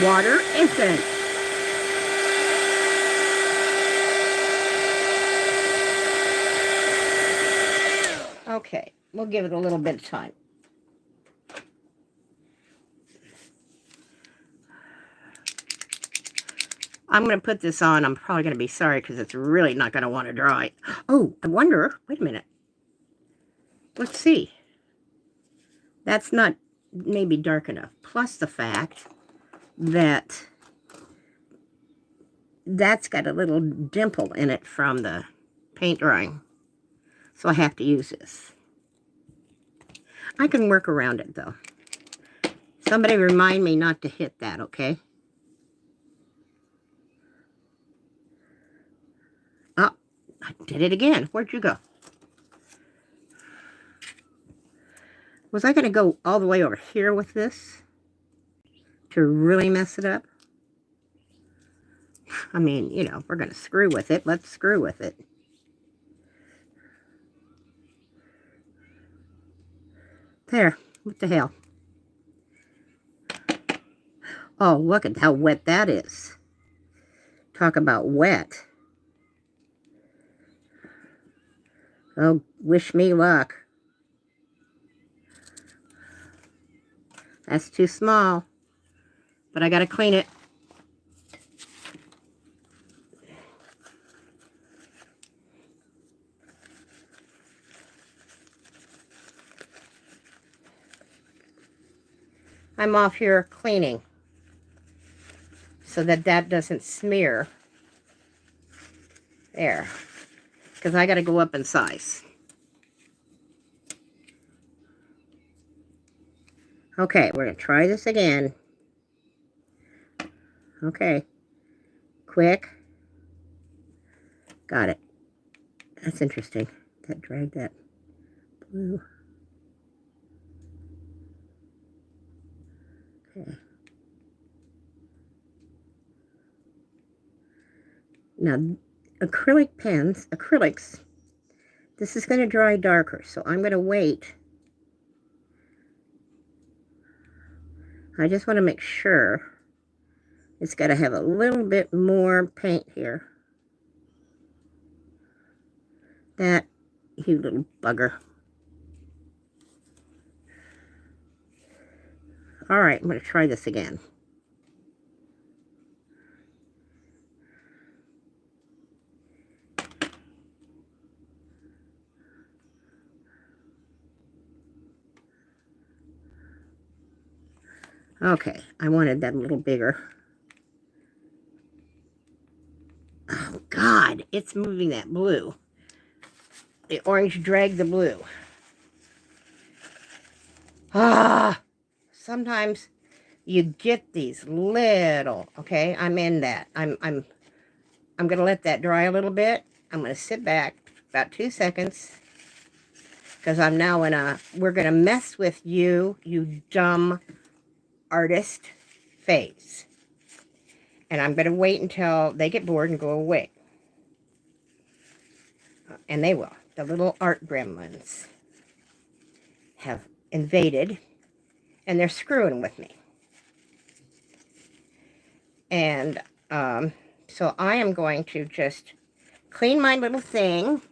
Water isn't. Okay, we'll give it a little bit of time. I'm going to put this on. I'm probably going to be sorry because it's really not going to want to dry. Oh, I wonder. Wait a minute. Let's see. That's not maybe dark enough. Plus the fact that that's got a little dimple in it from the paint drying. So I have to use this. I can work around it though. Somebody remind me not to hit that, okay? Oh, I did it again. Where'd you go? Was I going to go all the way over here with this to really mess it up? I mean, you know, we're going to screw with it. Let's screw with it. There. What the hell? Oh, look at how wet that is. Talk about wet. Oh, wish me luck. That's too small. But I got to clean it. I'm off here cleaning so that that doesn't smear. There. Because I got to go up in size. Okay, we're going to try this again. Okay. Quick. Got it. That's interesting. That dragged that blue. Okay. Now, acrylics, this is going to dry darker, so I'm going to wait. I just want to make sure it's got to have a little bit more paint here. That, you little bugger. All right, I'm going to try this again. Okay, I wanted that a little bigger. Oh, God, it's moving that blue. The orange dragged the blue. Ah, sometimes you get these little, okay, I'm in that. I'm going to let that dry a little bit. I'm going to sit back about 2 seconds because I'm now in a, we're going to mess with you, you dumb artist phase. And I'm going to wait until they get bored and go away. And they will. The little art gremlins have invaded and they're screwing with me. And so I am going to just clean my little thing.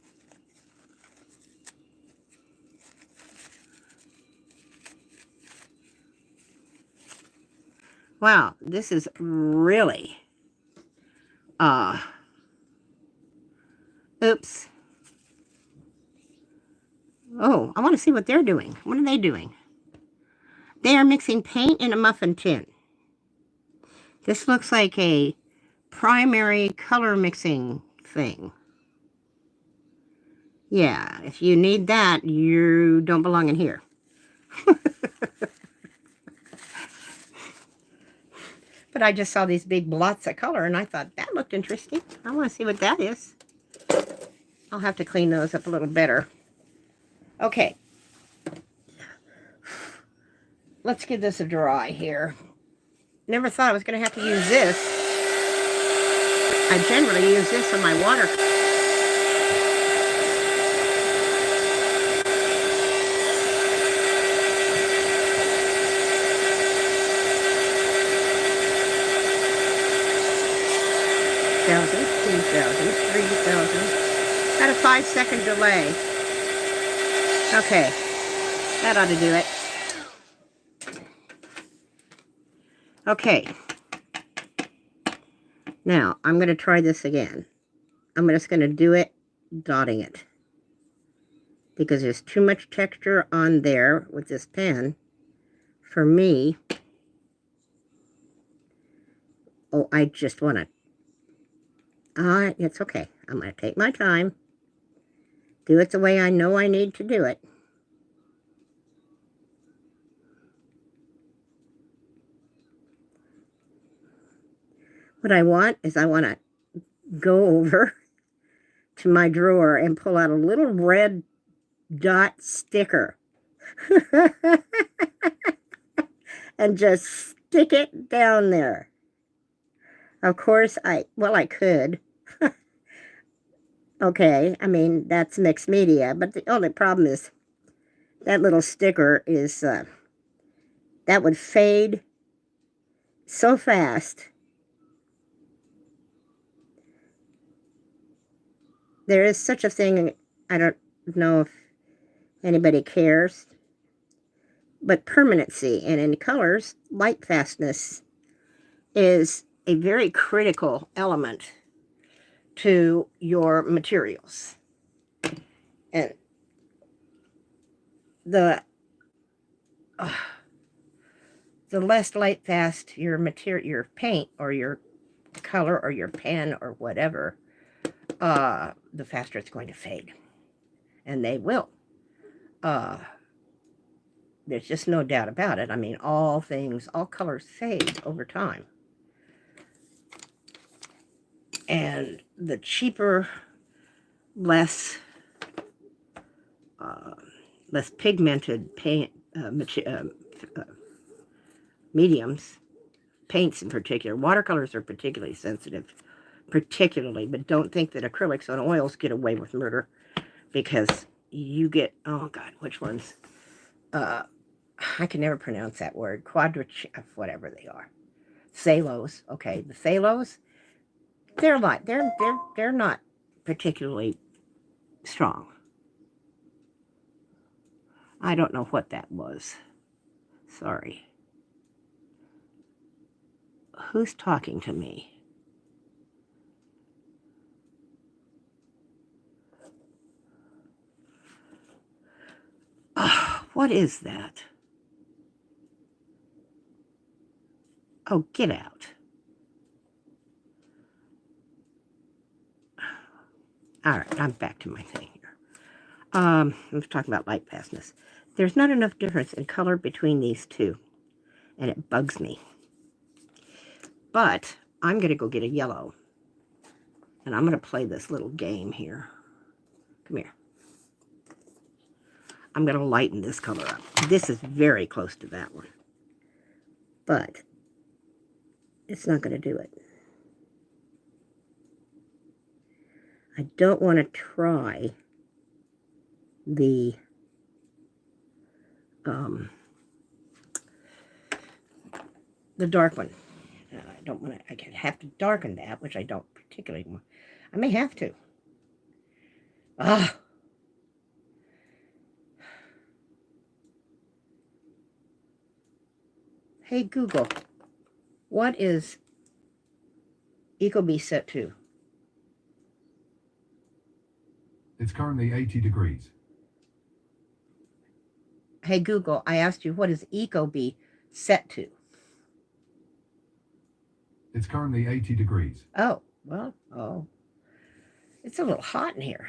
Wow, this is really, oops. Oh, I want to see what they're doing. What are they doing? They are mixing paint in a muffin tin. This looks like a primary color mixing thing. Yeah, if you need that, you don't belong in here. But I just saw these big blots of color, and I thought, that looked interesting. I want to see what that is. I'll have to clean those up a little better. Okay. Let's give this a dry here. Never thought I was going to have to use this. I generally use this on my water. $1,000, $2,000, $3,000. Got a 5-second delay. Okay, that ought to do it. Okay. Now, I'm going to try this again. I'm just going to do it dotting it, because there's too much texture on there with this pen for me. Oh, I just want to... it's okay. I'm going to take my time. Do it the way I know I need to do it. What I want is I want to go over to my drawer and pull out a little red dot sticker and just stick it down there. Of course, I could. Okay, I mean, that's mixed media, but the only problem is that little sticker is, that would fade so fast. There is such a thing, I don't know if anybody cares, but permanency, and in colors, light fastness is a very critical element to your materials. And the less light fast your material, your paint or your color or your pen or whatever, the faster it's going to fade. And they will. There's just no doubt about it. I mean, all colors fade over time. And the cheaper, less pigmented paint mediums, paints in particular, watercolors are particularly sensitive, but don't think that acrylics on oils get away with murder, because you get, oh God, which ones? I can never pronounce that word. Whatever they are. Phthalos. Okay, the phthalos, they're not particularly strong. I don't know what that was. Sorry. Who's talking to me? Oh, what is that? Oh, get out. All right, I'm back to my thing here. I'm talking about light fastness. There's not enough difference in color between these two, and it bugs me. But I'm going to go get a yellow, and I'm going to play this little game here. Come here. I'm going to lighten this color up. This is very close to that one, but it's not going to do it. I don't want to try the dark one. I don't want to. I can have to darken that, which I don't particularly want. I may have to. Hey Google, what is Ecobee set to? It's currently 80 degrees. Hey Google, I asked you, what is Ecobee set to? It's currently 80 degrees. Oh, well, it's a little hot in here.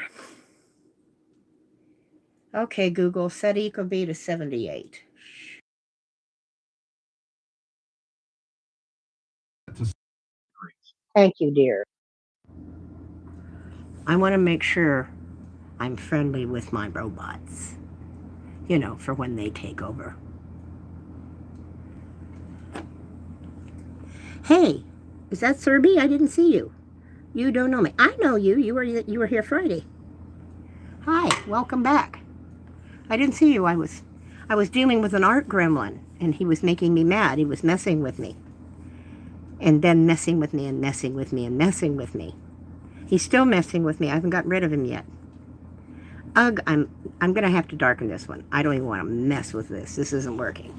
Okay, Google, set ecobee to 78. Thank you, dear. I want to make sure I'm friendly with my robots, you know, for when they take over. Hey, is that Serby? I didn't see you. You don't know me. I know you. You were here Friday. Hi, welcome back. I didn't see you. I was dealing with an art gremlin, and he was making me mad. He was messing with me. And then messing with me and messing with me and messing with me. He's still messing with me. I haven't gotten rid of him yet. Ugh, I'm going to have to darken this one. I don't even want to mess with this. This isn't working.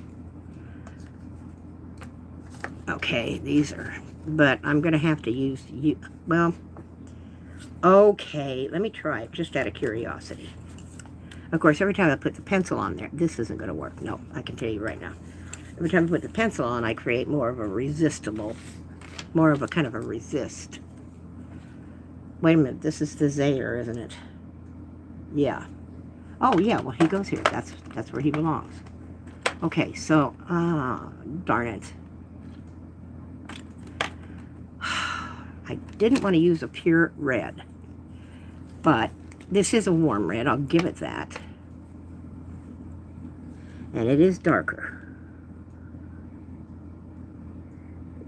Okay, these are... But I'm going to have to use... Well, okay, let me try it just out of curiosity. Of course, every time I put the pencil on there, this isn't going to work. No, I can tell you right now. Every time I put the pencil on, I create more of a resistible, more of a kind of a resist. Wait a minute, this is the Zaire, isn't it? Yeah. Oh, yeah, well, he goes here. That's where he belongs. Okay, so, darn it. I didn't want to use a pure red, but this is a warm red. I'll give it that. And it is darker.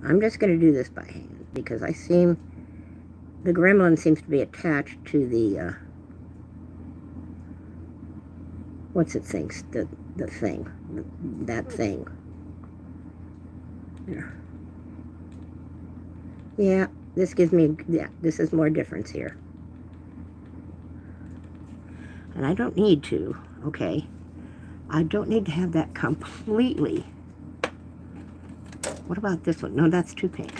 I'm just going to do this by hand because the gremlin seems to be attached to the, what's it thing? The thing. That thing. There. Yeah, this gives me, yeah, this is more difference here. And I don't need to, okay? I don't need to have that completely. What about this one? No, that's too pink.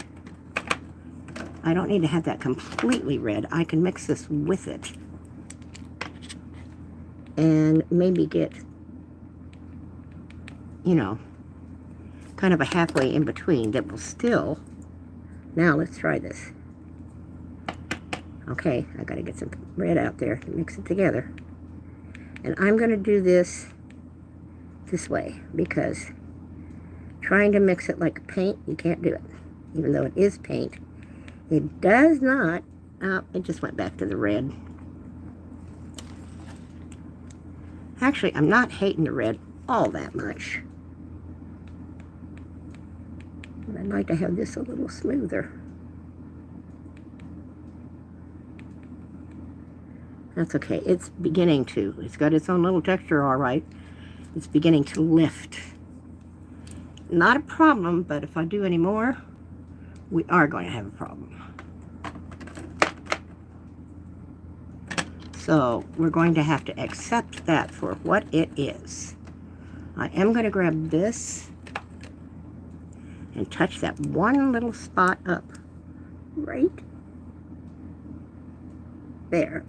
I don't need to have that completely red. I can mix this with it. And maybe get, you know, kind of a halfway in between that will still... Now let's try this. Okay, I gotta get some red out there to mix it together. And I'm gonna do this way because trying to mix it like paint, you can't do it. Even though it is paint, it does not, it just went back to the red. Actually, I'm not hating the red all that much. But I'd like to have this a little smoother. That's okay. It's beginning to. It's got its own little texture, all right. It's beginning to lift. Not a problem, but if I do any more, we are going to have a problem. So we're going to have to accept that for what it is. I am going to grab this and touch that one little spot up right there.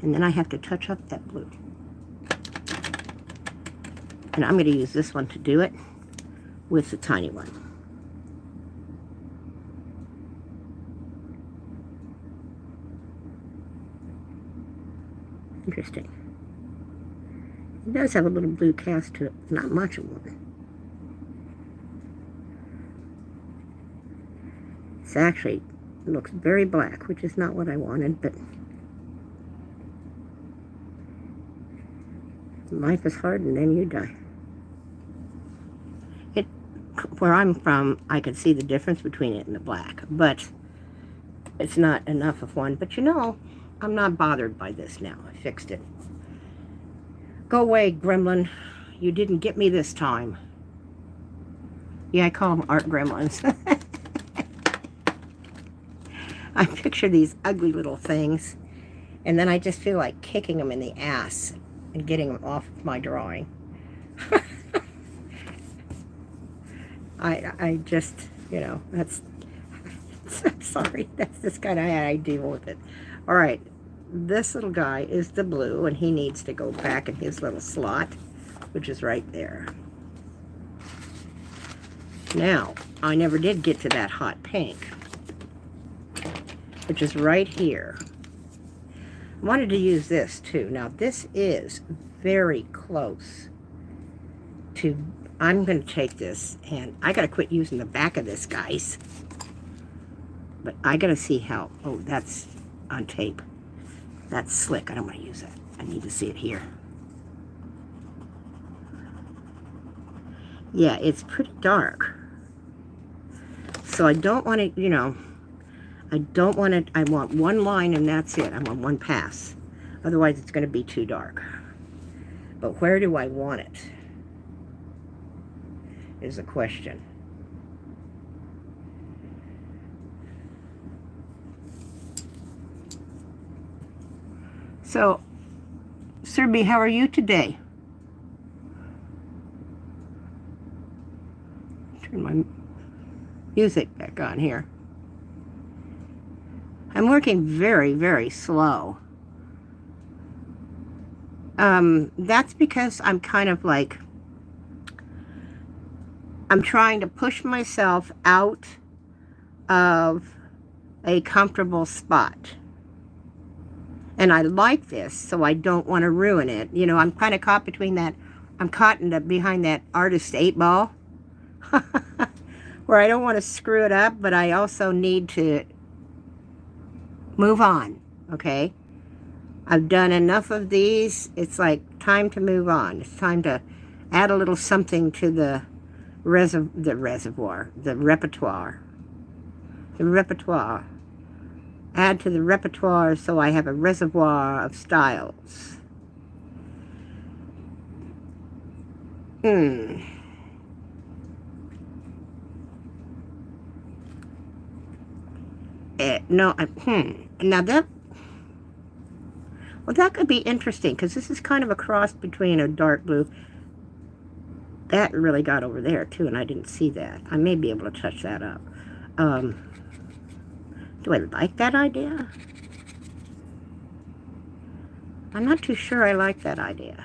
And then I have to touch up that blue. And I'm going to use this one to do it with the tiny one. Interesting. It does have a little blue cast to it, not much of one. It's actually looks very black, which is not what I wanted, but life is hard and then you die. Where I'm from, I could see the difference between it and the black, but it's not enough of one. But you know, I'm not bothered by this now. I fixed it. Go away, gremlin. You didn't get me this time. Yeah, I call them art gremlins. I picture these ugly little things, and then I just feel like kicking them in the ass and getting them off of my drawing. I just, you know, that's, sorry, that's just kind of how I deal with it. All right, this little guy is the blue, and he needs to go back in his little slot, which is right there. Now, I never did get to that hot pink, which is right here. I wanted to use this too. Now this is very close to, I'm going to take this, and I got to quit using the back of this, guys. But I got to see how, oh, that's on tape. That's slick. I don't want to use that. I need to see it here. Yeah, it's pretty dark. So I don't want to, you know, I don't want to, I want one line and that's it. I want one pass. Otherwise it's going to be too dark. But where do I want it? Is the question. So, Serby, how are you today? Turn my music back on here. I'm working very, very slow. That's because I'm kind of like, I'm trying to push myself out of a comfortable spot. And I like this, so I don't want to ruin it. You know, I'm kind of caught between that, I'm caught behind that artist 8-ball. Where I don't want to screw it up, but I also need to move on, okay? I've done enough of these. It's like time to move on. It's time to add a little something to the repertoire. Add to the repertoire so I have a reservoir of styles. Now that, well, that could be interesting because this is kind of a cross between a dark blue. That really got over there too, and I didn't see that. I may be able to touch that up. Do I like that idea? I'm not too sure I like that idea.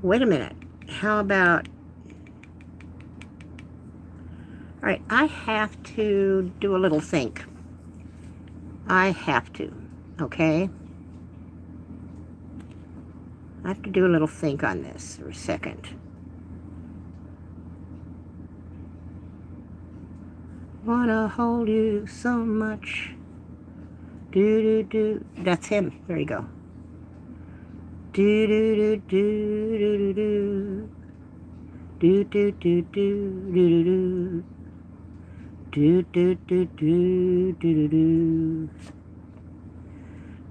Wait a minute. How about... All right, I have to do a little think. I have to, okay? I have to do a little think on this for a second. Wanna hold you so much. Do. That's him. There you go. Do.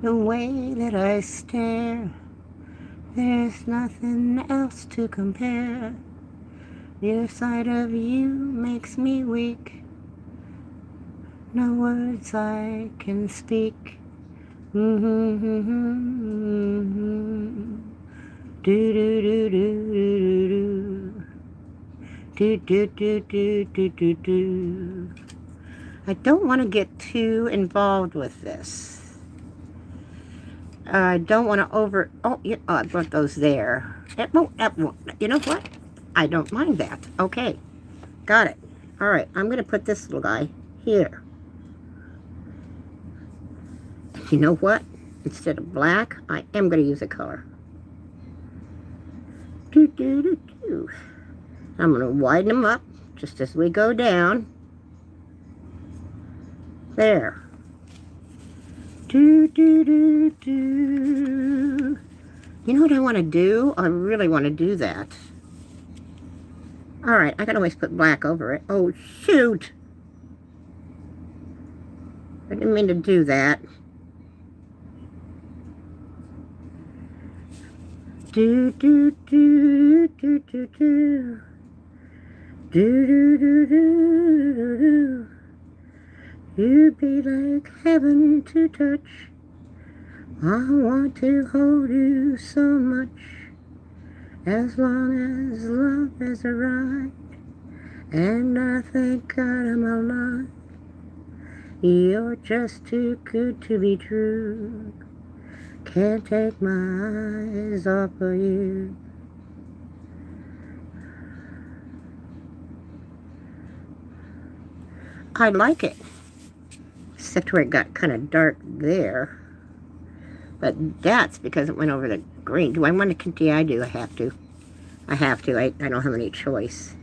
The way that I stare, there's nothing else to compare. The sight of you makes me weak. No words I can speak. I don't want to get too involved with this. I don't want to I brought those there. That won't, you know what? I don't mind that. Okay, got it. All right, I'm going to put this little guy here. You know what? Instead of black, I am going to use a color. I'm going to widen them up just as we go down. There. You know what I want to do? I really want to do that. All right, I can always put black over it. Oh, shoot. I didn't mean to do that. You'd be like heaven to touch. I want to hold you so much. As long as love is right. And I thank God I'm alive. You're just too good to be true. Can't take my eyes off of you. I like it. except where it got kind of dark there. But that's because it went over the green. Do I want to continue? I do. I have to. I have to. I don't have any choice.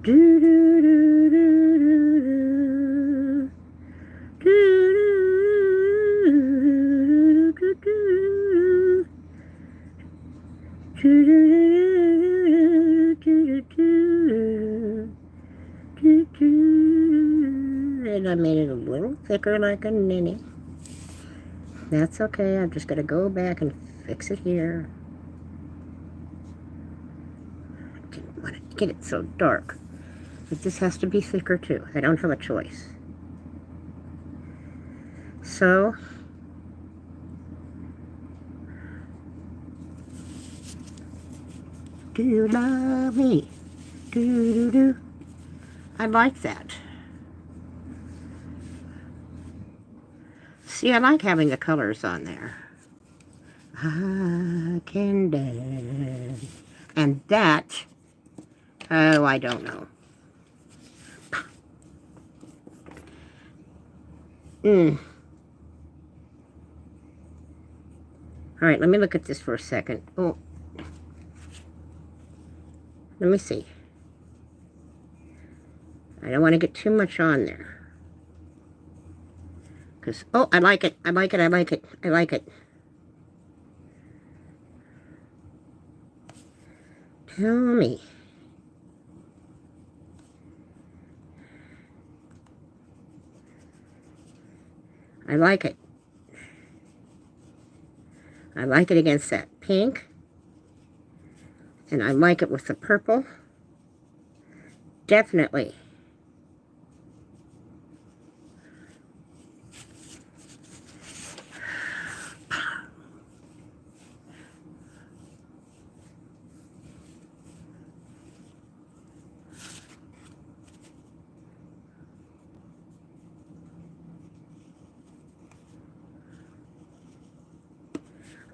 Do, do, do, do, do, do, do, do, do, do. And I made it a little thicker like a ninny. That's okay. I'm just going to go back and fix it here. I didn't want to get it so dark. But this has to be thicker too. I don't have a choice. So, do you love me? Do, do, do. I like that. See, I like having the colors on there. I can dance. And that, oh, I don't know. All right, let me look at this for a second. Oh, let me see. I don't want to get too much on there. Because, oh, I like it. I like it. I like it. I like it. Tell me. I like it. I like it against that pink. And I like it with the purple. Definitely.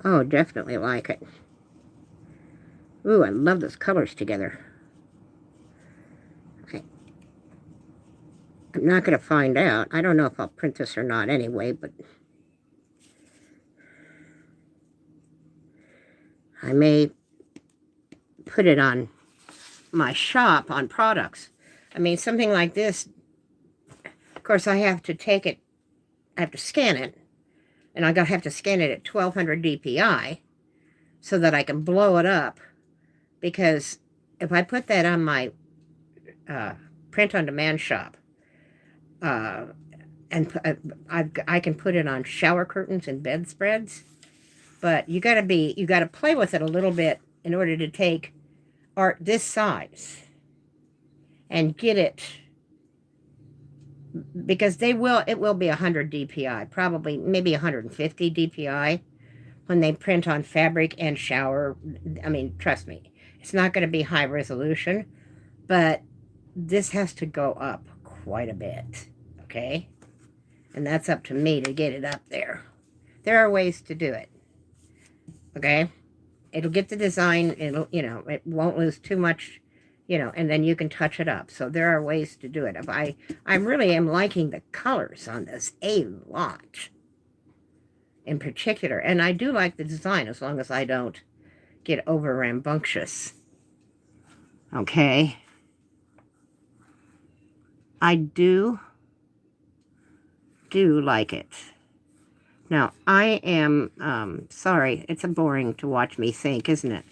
Oh, definitely like it. Ooh, I love those colors together. I'm not going to find out. I don't know if I'll print this or not anyway, but I may put it on my shop on products. I mean, something like this, of course, I have to take it, I have to scan it, and I have to scan it at 1200 DPI so that I can blow it up, because if I put that on my print-on-demand shop, and I can put it on shower curtains and bedspreads, but you got to play with it a little bit in order to take art this size and get it, because it will be 100 DPI, probably maybe 150 DPI when they print on fabric and shower. I mean, trust me, it's not going to be high resolution, but this has to go up quite a bit, okay? And that's up to me to get it up there. There are ways to do it, okay? It'll get the design, it'll, it won't lose too much, and then you can touch it up. So there are ways to do it. I really am liking the colors on this a lot in particular. And I do like the design as long as I don't get over rambunctious. Okay. I do like it. Now, I am, sorry, it's boring to watch me think, isn't it?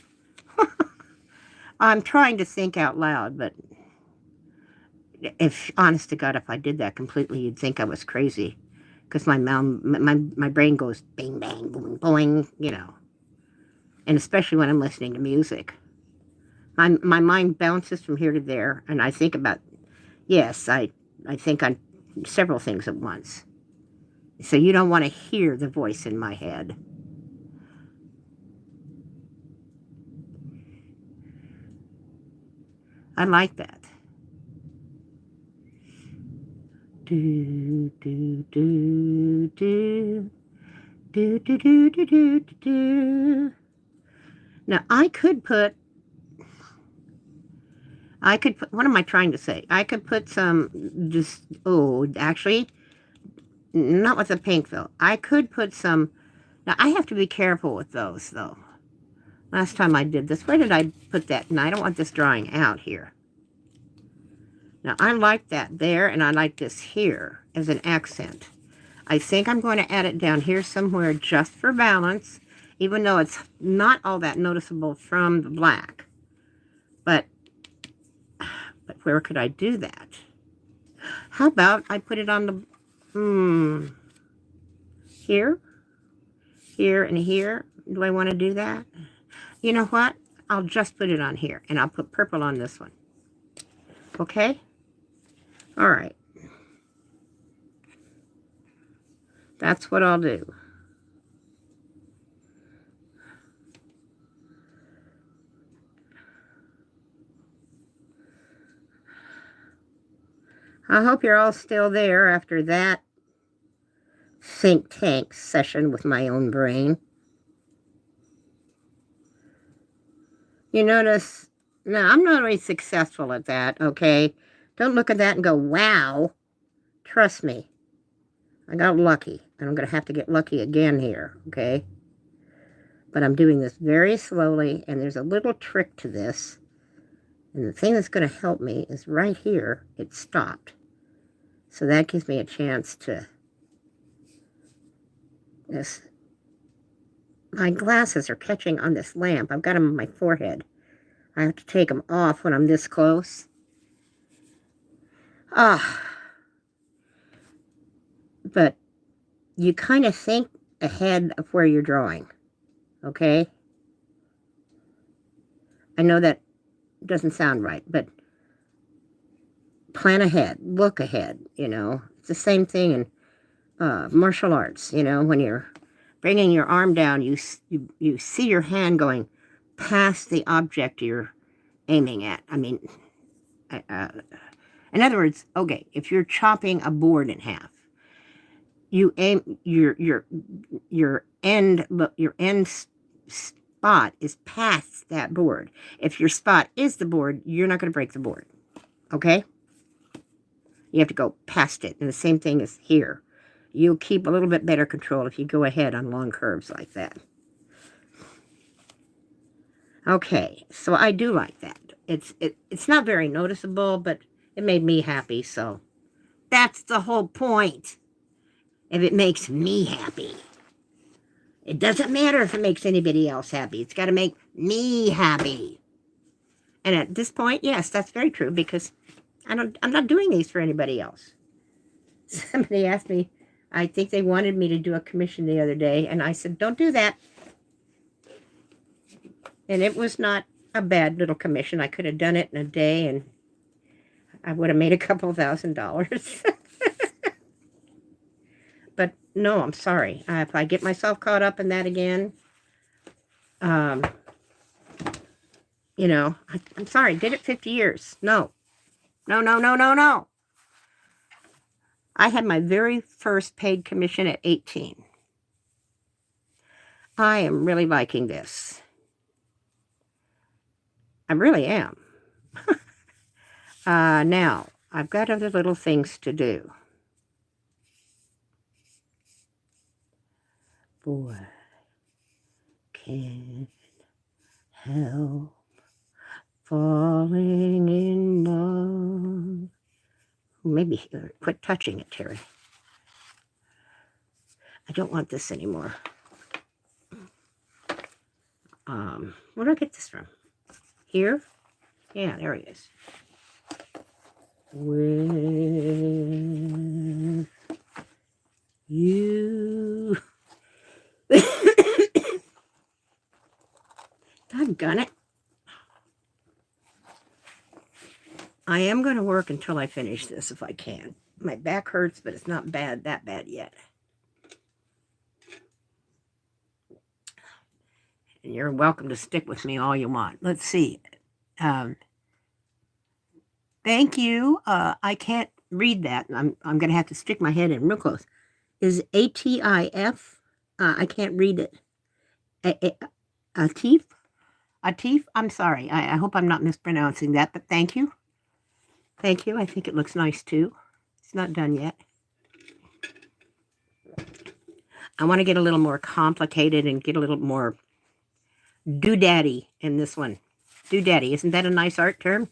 I'm trying to think out loud, but if, honest to God, if I did that completely, you'd think I was crazy. Because my brain goes bang, bang, boing, boing, And especially when I'm listening to music. My mind bounces from here to there, and I think about, yes, I think on several things at once. So you don't want to hear the voice in my head. I like that. Do, do, do, do. Do, do, do, do, do, do. Now, I could I could put, what am I trying to say? I could put some, just, oh, actually, not with the pink though. I could put some, now I have to be careful with those though. Last time I did this, where did I put that? And I don't want this drying out here. Now I like that there, and I like this here as an accent. I think I'm going to add it down here somewhere just for balance, even though it's not all that noticeable from the black. But where could I do that? How about I put it on the, here, here, and here? Do I want to do that? You know what? I'll just put it on here, and I'll put purple on this one. Okay? All right. That's what I'll do. I hope you're all still there after that think tank session with my own brain. You notice, now I'm not really successful at that, okay? Don't look at that and go, wow. Trust me, I got lucky, and I'm going to have to get lucky again here, okay? But I'm doing this very slowly, and there's a little trick to this. And the thing that's going to help me is right here, it stopped. So that gives me a chance to, my glasses are catching on this lamp. I've got them on my forehead. I have to take them off when I'm this close. But you kind of think ahead of where you're drawing, okay? I know that doesn't sound right, but plan ahead, look ahead, you know. It's the same thing in martial arts, you know, when you're bringing your arm down, you see your hand going past the object you're aiming at. I mean, in other words, okay, if you're chopping a board in half, you aim your end spot is past that board. If your spot is the board, you're not going to break the board. Okay? You have to go past it. And the same thing is here. You'll keep a little bit better control if you go ahead on long curves like that. Okay, so I do like that. It's not very noticeable, but it made me happy, so that's the whole point. If it makes me happy. It doesn't matter if it makes anybody else happy. It's got to make me happy. And at this point, yes, that's very true, because I'm not doing these for anybody else. Somebody asked me, I think they wanted me to do a commission the other day, and I said, don't do that. And it was not a bad little commission. I could have done it in a day, and I would have made a couple $1,000. But no, I'm sorry. If I get myself caught up in that again, you know, I'm sorry. Did it 50 years. No. No, no, no, no, no. I had my very first paid commission at 18. I am really liking this. I really am. Now, I've got other little things to do. Boy, can't help falling in love. Maybe quit touching it, Terry. I don't want this anymore. Where did I get this from? Here? Yeah, there he is. With you. Doggone it. I am going to work until I finish this if I can. My back hurts, but it's not that bad yet. And you're welcome to stick with me all you want. Let's see. Thank you. I can't read that. I'm going to have to stick my head in real close. Is ATIF? I can't read it. Atif? Atif, I'm sorry. I hope I'm not mispronouncing that, but thank you. Thank you. I think it looks nice too. It's not done yet. I want to get a little more complicated and get a little more doodaddy in this one. Doodaddy. Isn't that a nice art term?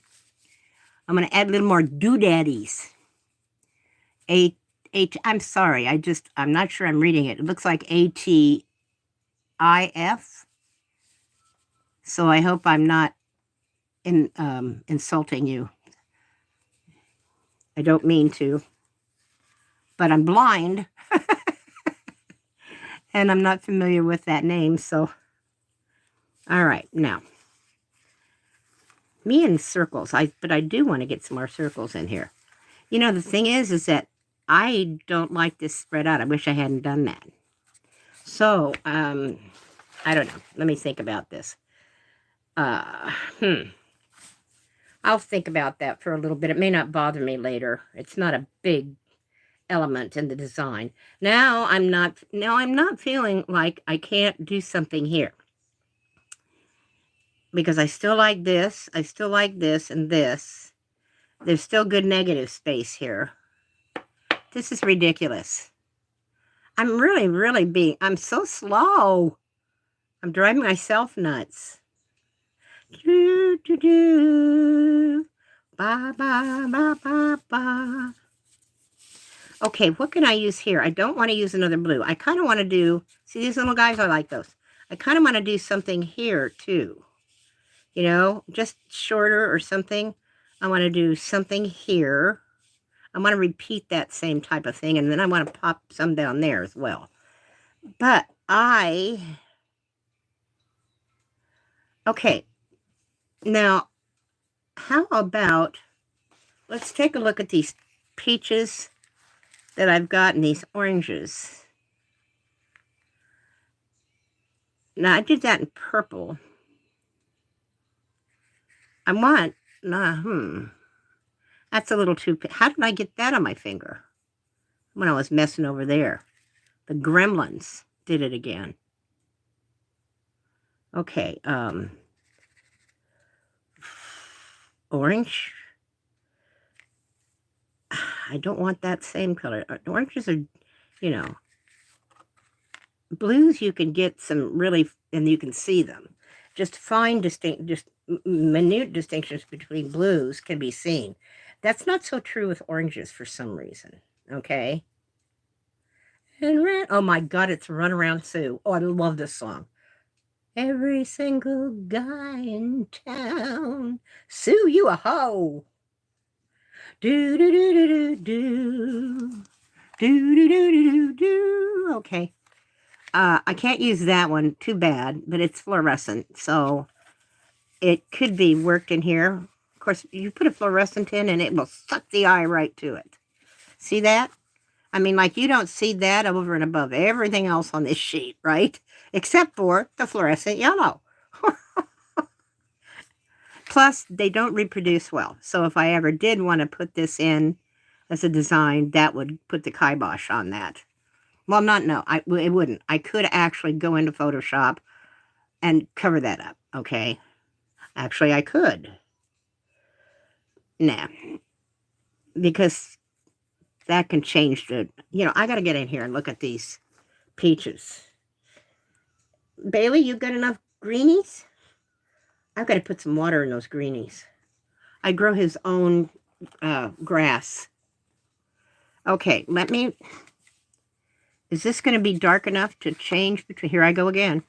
I'm going to add a little more doodaddies. I'm sorry. I'm not sure I'm reading it. It looks like ATIF. So I hope I'm not insulting you. I don't mean to. But I'm blind. And I'm not familiar with that name, so. All right, now. Me and circles. But I do want to get some more circles in here. You know, the thing is that I don't like this spread out. I wish I hadn't done that. So, I don't know. Let me think about this. I'll think about that for a little bit. It may not bother me later. It's not a big element in the design. Now I'm not feeling like I can't do something here. Because I still like this, and this. There's still good negative space here. This is ridiculous. I'm I'm so slow. I'm driving myself nuts. Do, do, do. Ba, ba, ba, ba, ba. Okay, what can I use here? I don't want to use another blue. I kind of want to do, see these little guys? I like those. I kind of want to do something here too. You know, just shorter or something. I want to do something here. I want to repeat that same type of thing, and then I want to pop some down there as well. But okay, now, how about, let's take a look at these peaches that I've got and these oranges. Now, I did that in purple. I want, that's a little too, how did I get that on my finger? When I was messing over there. The gremlins did it again. Okay, orange. I don't want that same color. Oranges are, you know, blues you can get some really, and you can see them. Just minute distinctions between blues can be seen. That's not so true with oranges for some reason, okay? And oh my God, it's Run Around Sue. Oh, I love this song. Every single guy in town, Sue, you a hoe. Do do do do do do do do do do do. Okay. I can't use that one. Too bad, but it's fluorescent, so it could be worked in here. Of course, you put a fluorescent in, and it will suck the eye right to it. See that? I mean, like, you don't see that over and above everything else on this sheet, right? Except for the fluorescent yellow. Plus, they don't reproduce well. So if I ever did want to put this in as a design, that would put the kibosh on that. Well, it wouldn't. I could actually go into Photoshop and cover that up, okay? Actually, I could. Nah. Because that can change the, you know, I got to get in here and look at these peaches. Bailey, you got enough greenies? I've got to put some water in those greenies. I grow his own grass. Okay, is this going to be dark enough to change between, here I go again.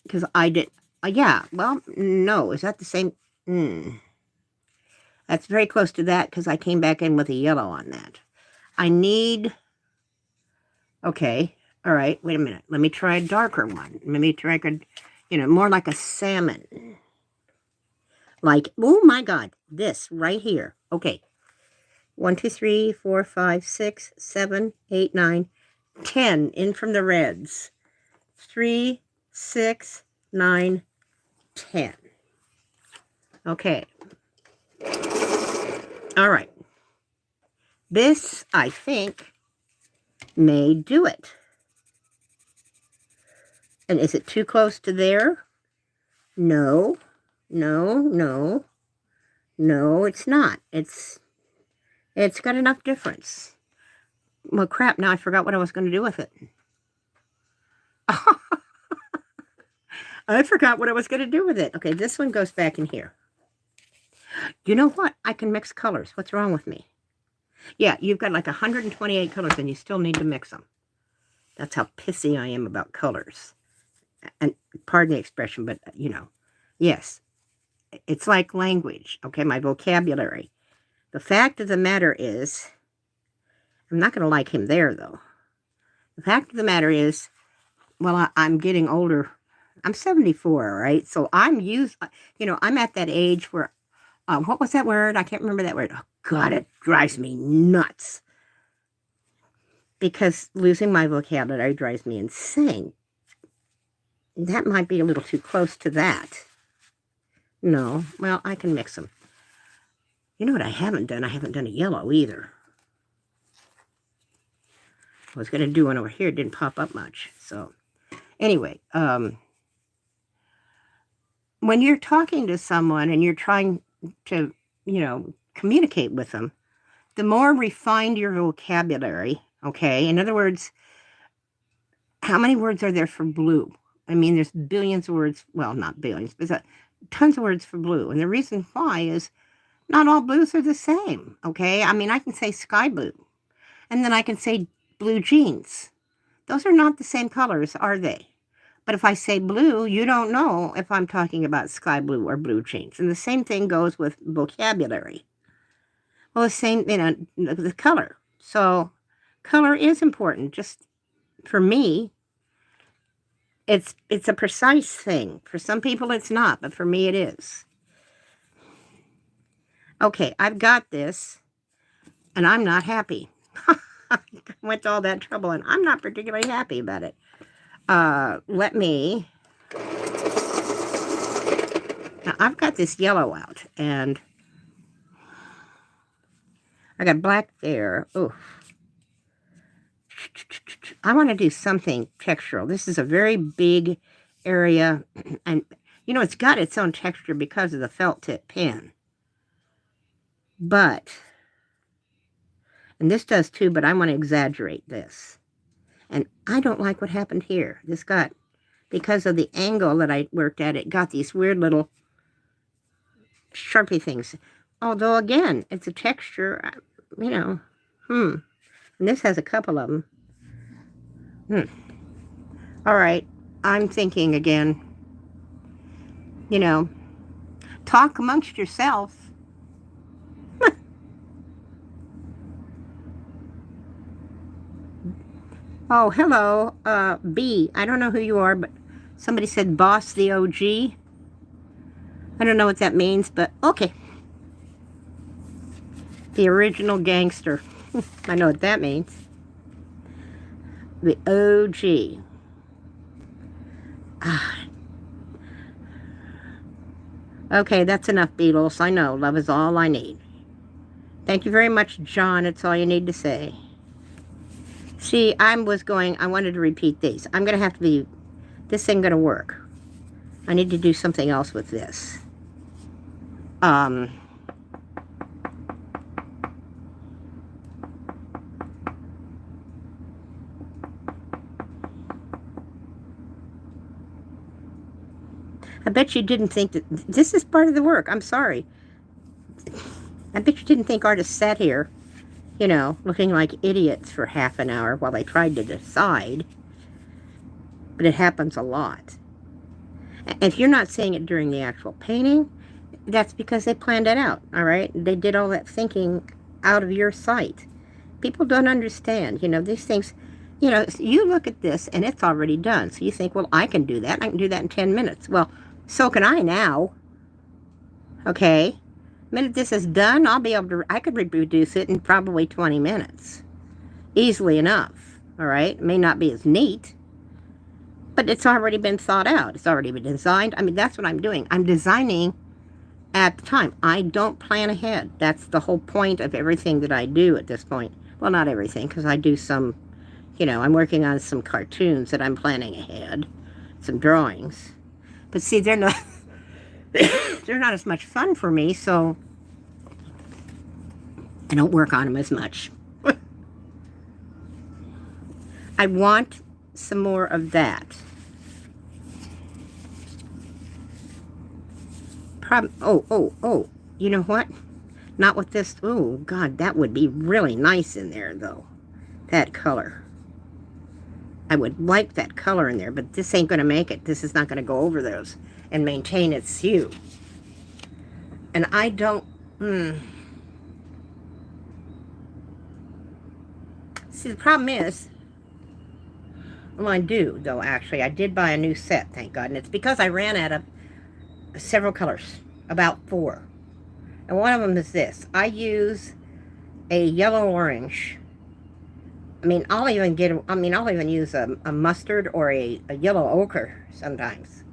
Because I did, yeah, well, no, is that the same? That's very close to that because I came back in with a yellow on that. I need, okay, all right, wait a minute. Let me try a darker one. Let me try, more like a salmon. Like, oh my God, this right here. Okay. 1, 2, 3, 4, 5, 6, 7, 8, 9, 10 in from the reds. 3, 6, 9, 10. Okay. All right. This, I think, may do it. And is it too close to there? No, no, no, no, it's not. It's got enough difference. Well, crap, now I forgot what I was going to do with it. I forgot what I was going to do with it. Okay, this one goes back in here. You know what? I can mix colors. What's wrong with me? Yeah, you've got like 128 colors and you still need to mix them. That's how pissy I am about colors. And pardon the expression, but you know, yes, it's like language, okay, my vocabulary. The fact of the matter is, I'm not going to like him there, though. The fact of the matter is, well, I'm getting older. I'm 74, right? So I'm I'm at that age where, what was that word? I can't remember that word. Oh, God, it drives me nuts. Because losing my vocabulary drives me insane. That might be a little too close to that. No, well, I can mix them. You know what I haven't done? I haven't done a yellow either. I was going to do one over here. It didn't pop up much. So, anyway, when you're talking to someone and you're trying to, communicate with them, the more refined your vocabulary, okay? In other words, how many words are there for blue? I mean, there's billions of words. Well, not billions, but tons of words for blue. And the reason why is not all blues are the same, okay? I mean, I can say sky blue, and then I can say blue jeans. Those are not the same colors, are they? But if I say blue, you don't know if I'm talking about sky blue or blue jeans. And the same thing goes with vocabulary. Well, the same, the color. So color is important. Just for me, it's a precise thing. For some people, it's not, but for me, it is. Okay, I've got this, and I'm not happy. I went to all that trouble, and I'm not particularly happy about it. Let me... Now, I've got this yellow out, and I got black there. Oh, I want to do something textural. This is a very big area, and, it's got its own texture because of the felt tip pen. But, and this does too, but I want to exaggerate this. And I don't like what happened here. This got, because of the angle that I worked at, it got these weird little Sharpie things. Although, again, it's a texture, And this has a couple of them. All right, I'm thinking again, talk amongst yourself. Oh, hello, B. I don't know who you are, but somebody said boss the OG. I don't know what that means, but okay. The original gangster. I know what that means. The OG. Okay, that's enough, Beatles. I know. Love is all I need. Thank you very much, John. It's all you need to say. See, I wanted to repeat these. I'm going to have to be, this ain't going to work. I need to do something else with this. I bet you didn't think that, this is part of the work. I'm sorry. I bet you didn't think artists sat here, looking like idiots for half an hour while they tried to decide. But it happens a lot. If you're not seeing it during the actual painting, that's because they planned it out, all right? They did all that thinking out of your sight. People don't understand, these things, you look at this and it's already done. So you think, well, I can do that. I can do that in 10 minutes. Well, so can I now. Okay? The minute this is done, I could reproduce it in probably 20 minutes. Easily enough, all right? It may not be as neat, but it's already been thought out. It's already been designed. I mean, that's what I'm doing. I'm designing at the time. I don't plan ahead. That's the whole point of everything that I do at this point. Well, not everything, because I do some, I'm working on some cartoons that I'm planning ahead, some drawings. But see, they're not, they're not as much fun for me, so I don't work on them as much. I want some more of that. Oh, you know what? Not with this. Oh, God, that would be really nice in there, though. That color. I would like that color in there, but this ain't going to make it. This is not going to go over those and maintain its hue. And I don't... See, the problem is... Well, I do, though, actually. I did buy a new set, thank God. And it's because I ran out of several colors. About 4. And one of them is this. I use a yellow-orange. I'll even use a mustard or a yellow ochre sometimes.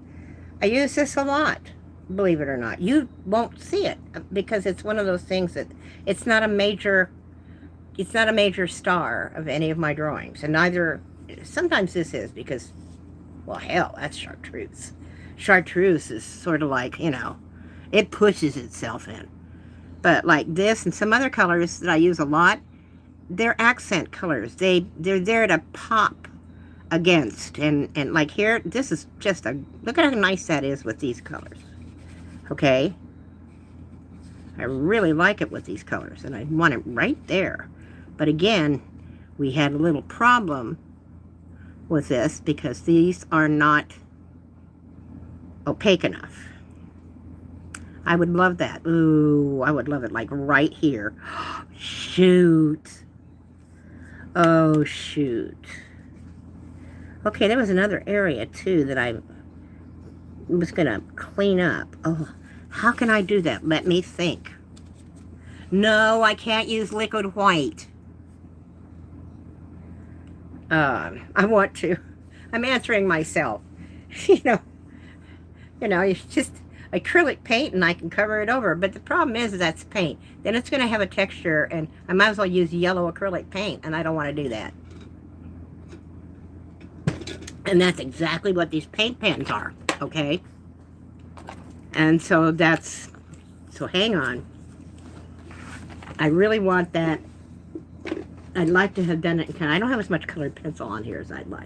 I use this a lot, believe it or not. You won't see it because it's one of those things that it's not a major star of any of my drawings. And neither, sometimes this is because, well, hell, that's chartreuse. Chartreuse is sort of like, it pushes itself in. But like this and some other colors that I use a lot, they're accent colors. They're there to pop against. And like here, this is just look at how nice that is with these colors. Okay? I really like it with these colors, and I want it right there. But again, we had a little problem with this because these are not opaque enough. I would love that. Ooh, I would love it like right here. Shoot. Oh, shoot. Okay, there was another area, too, that I was going to clean up. Oh, how can I do that? Let me think. No, I can't use liquid white. I want to. I'm answering myself. It's just acrylic paint and I can cover it over. But the problem is that's paint. Then it's going to have a texture, and I might as well use yellow acrylic paint, and I don't want to do that. And that's exactly what these paint pens are, okay? And so hang on. I really want that. I'd like to have done it. I don't have as much colored pencil on here as I'd like.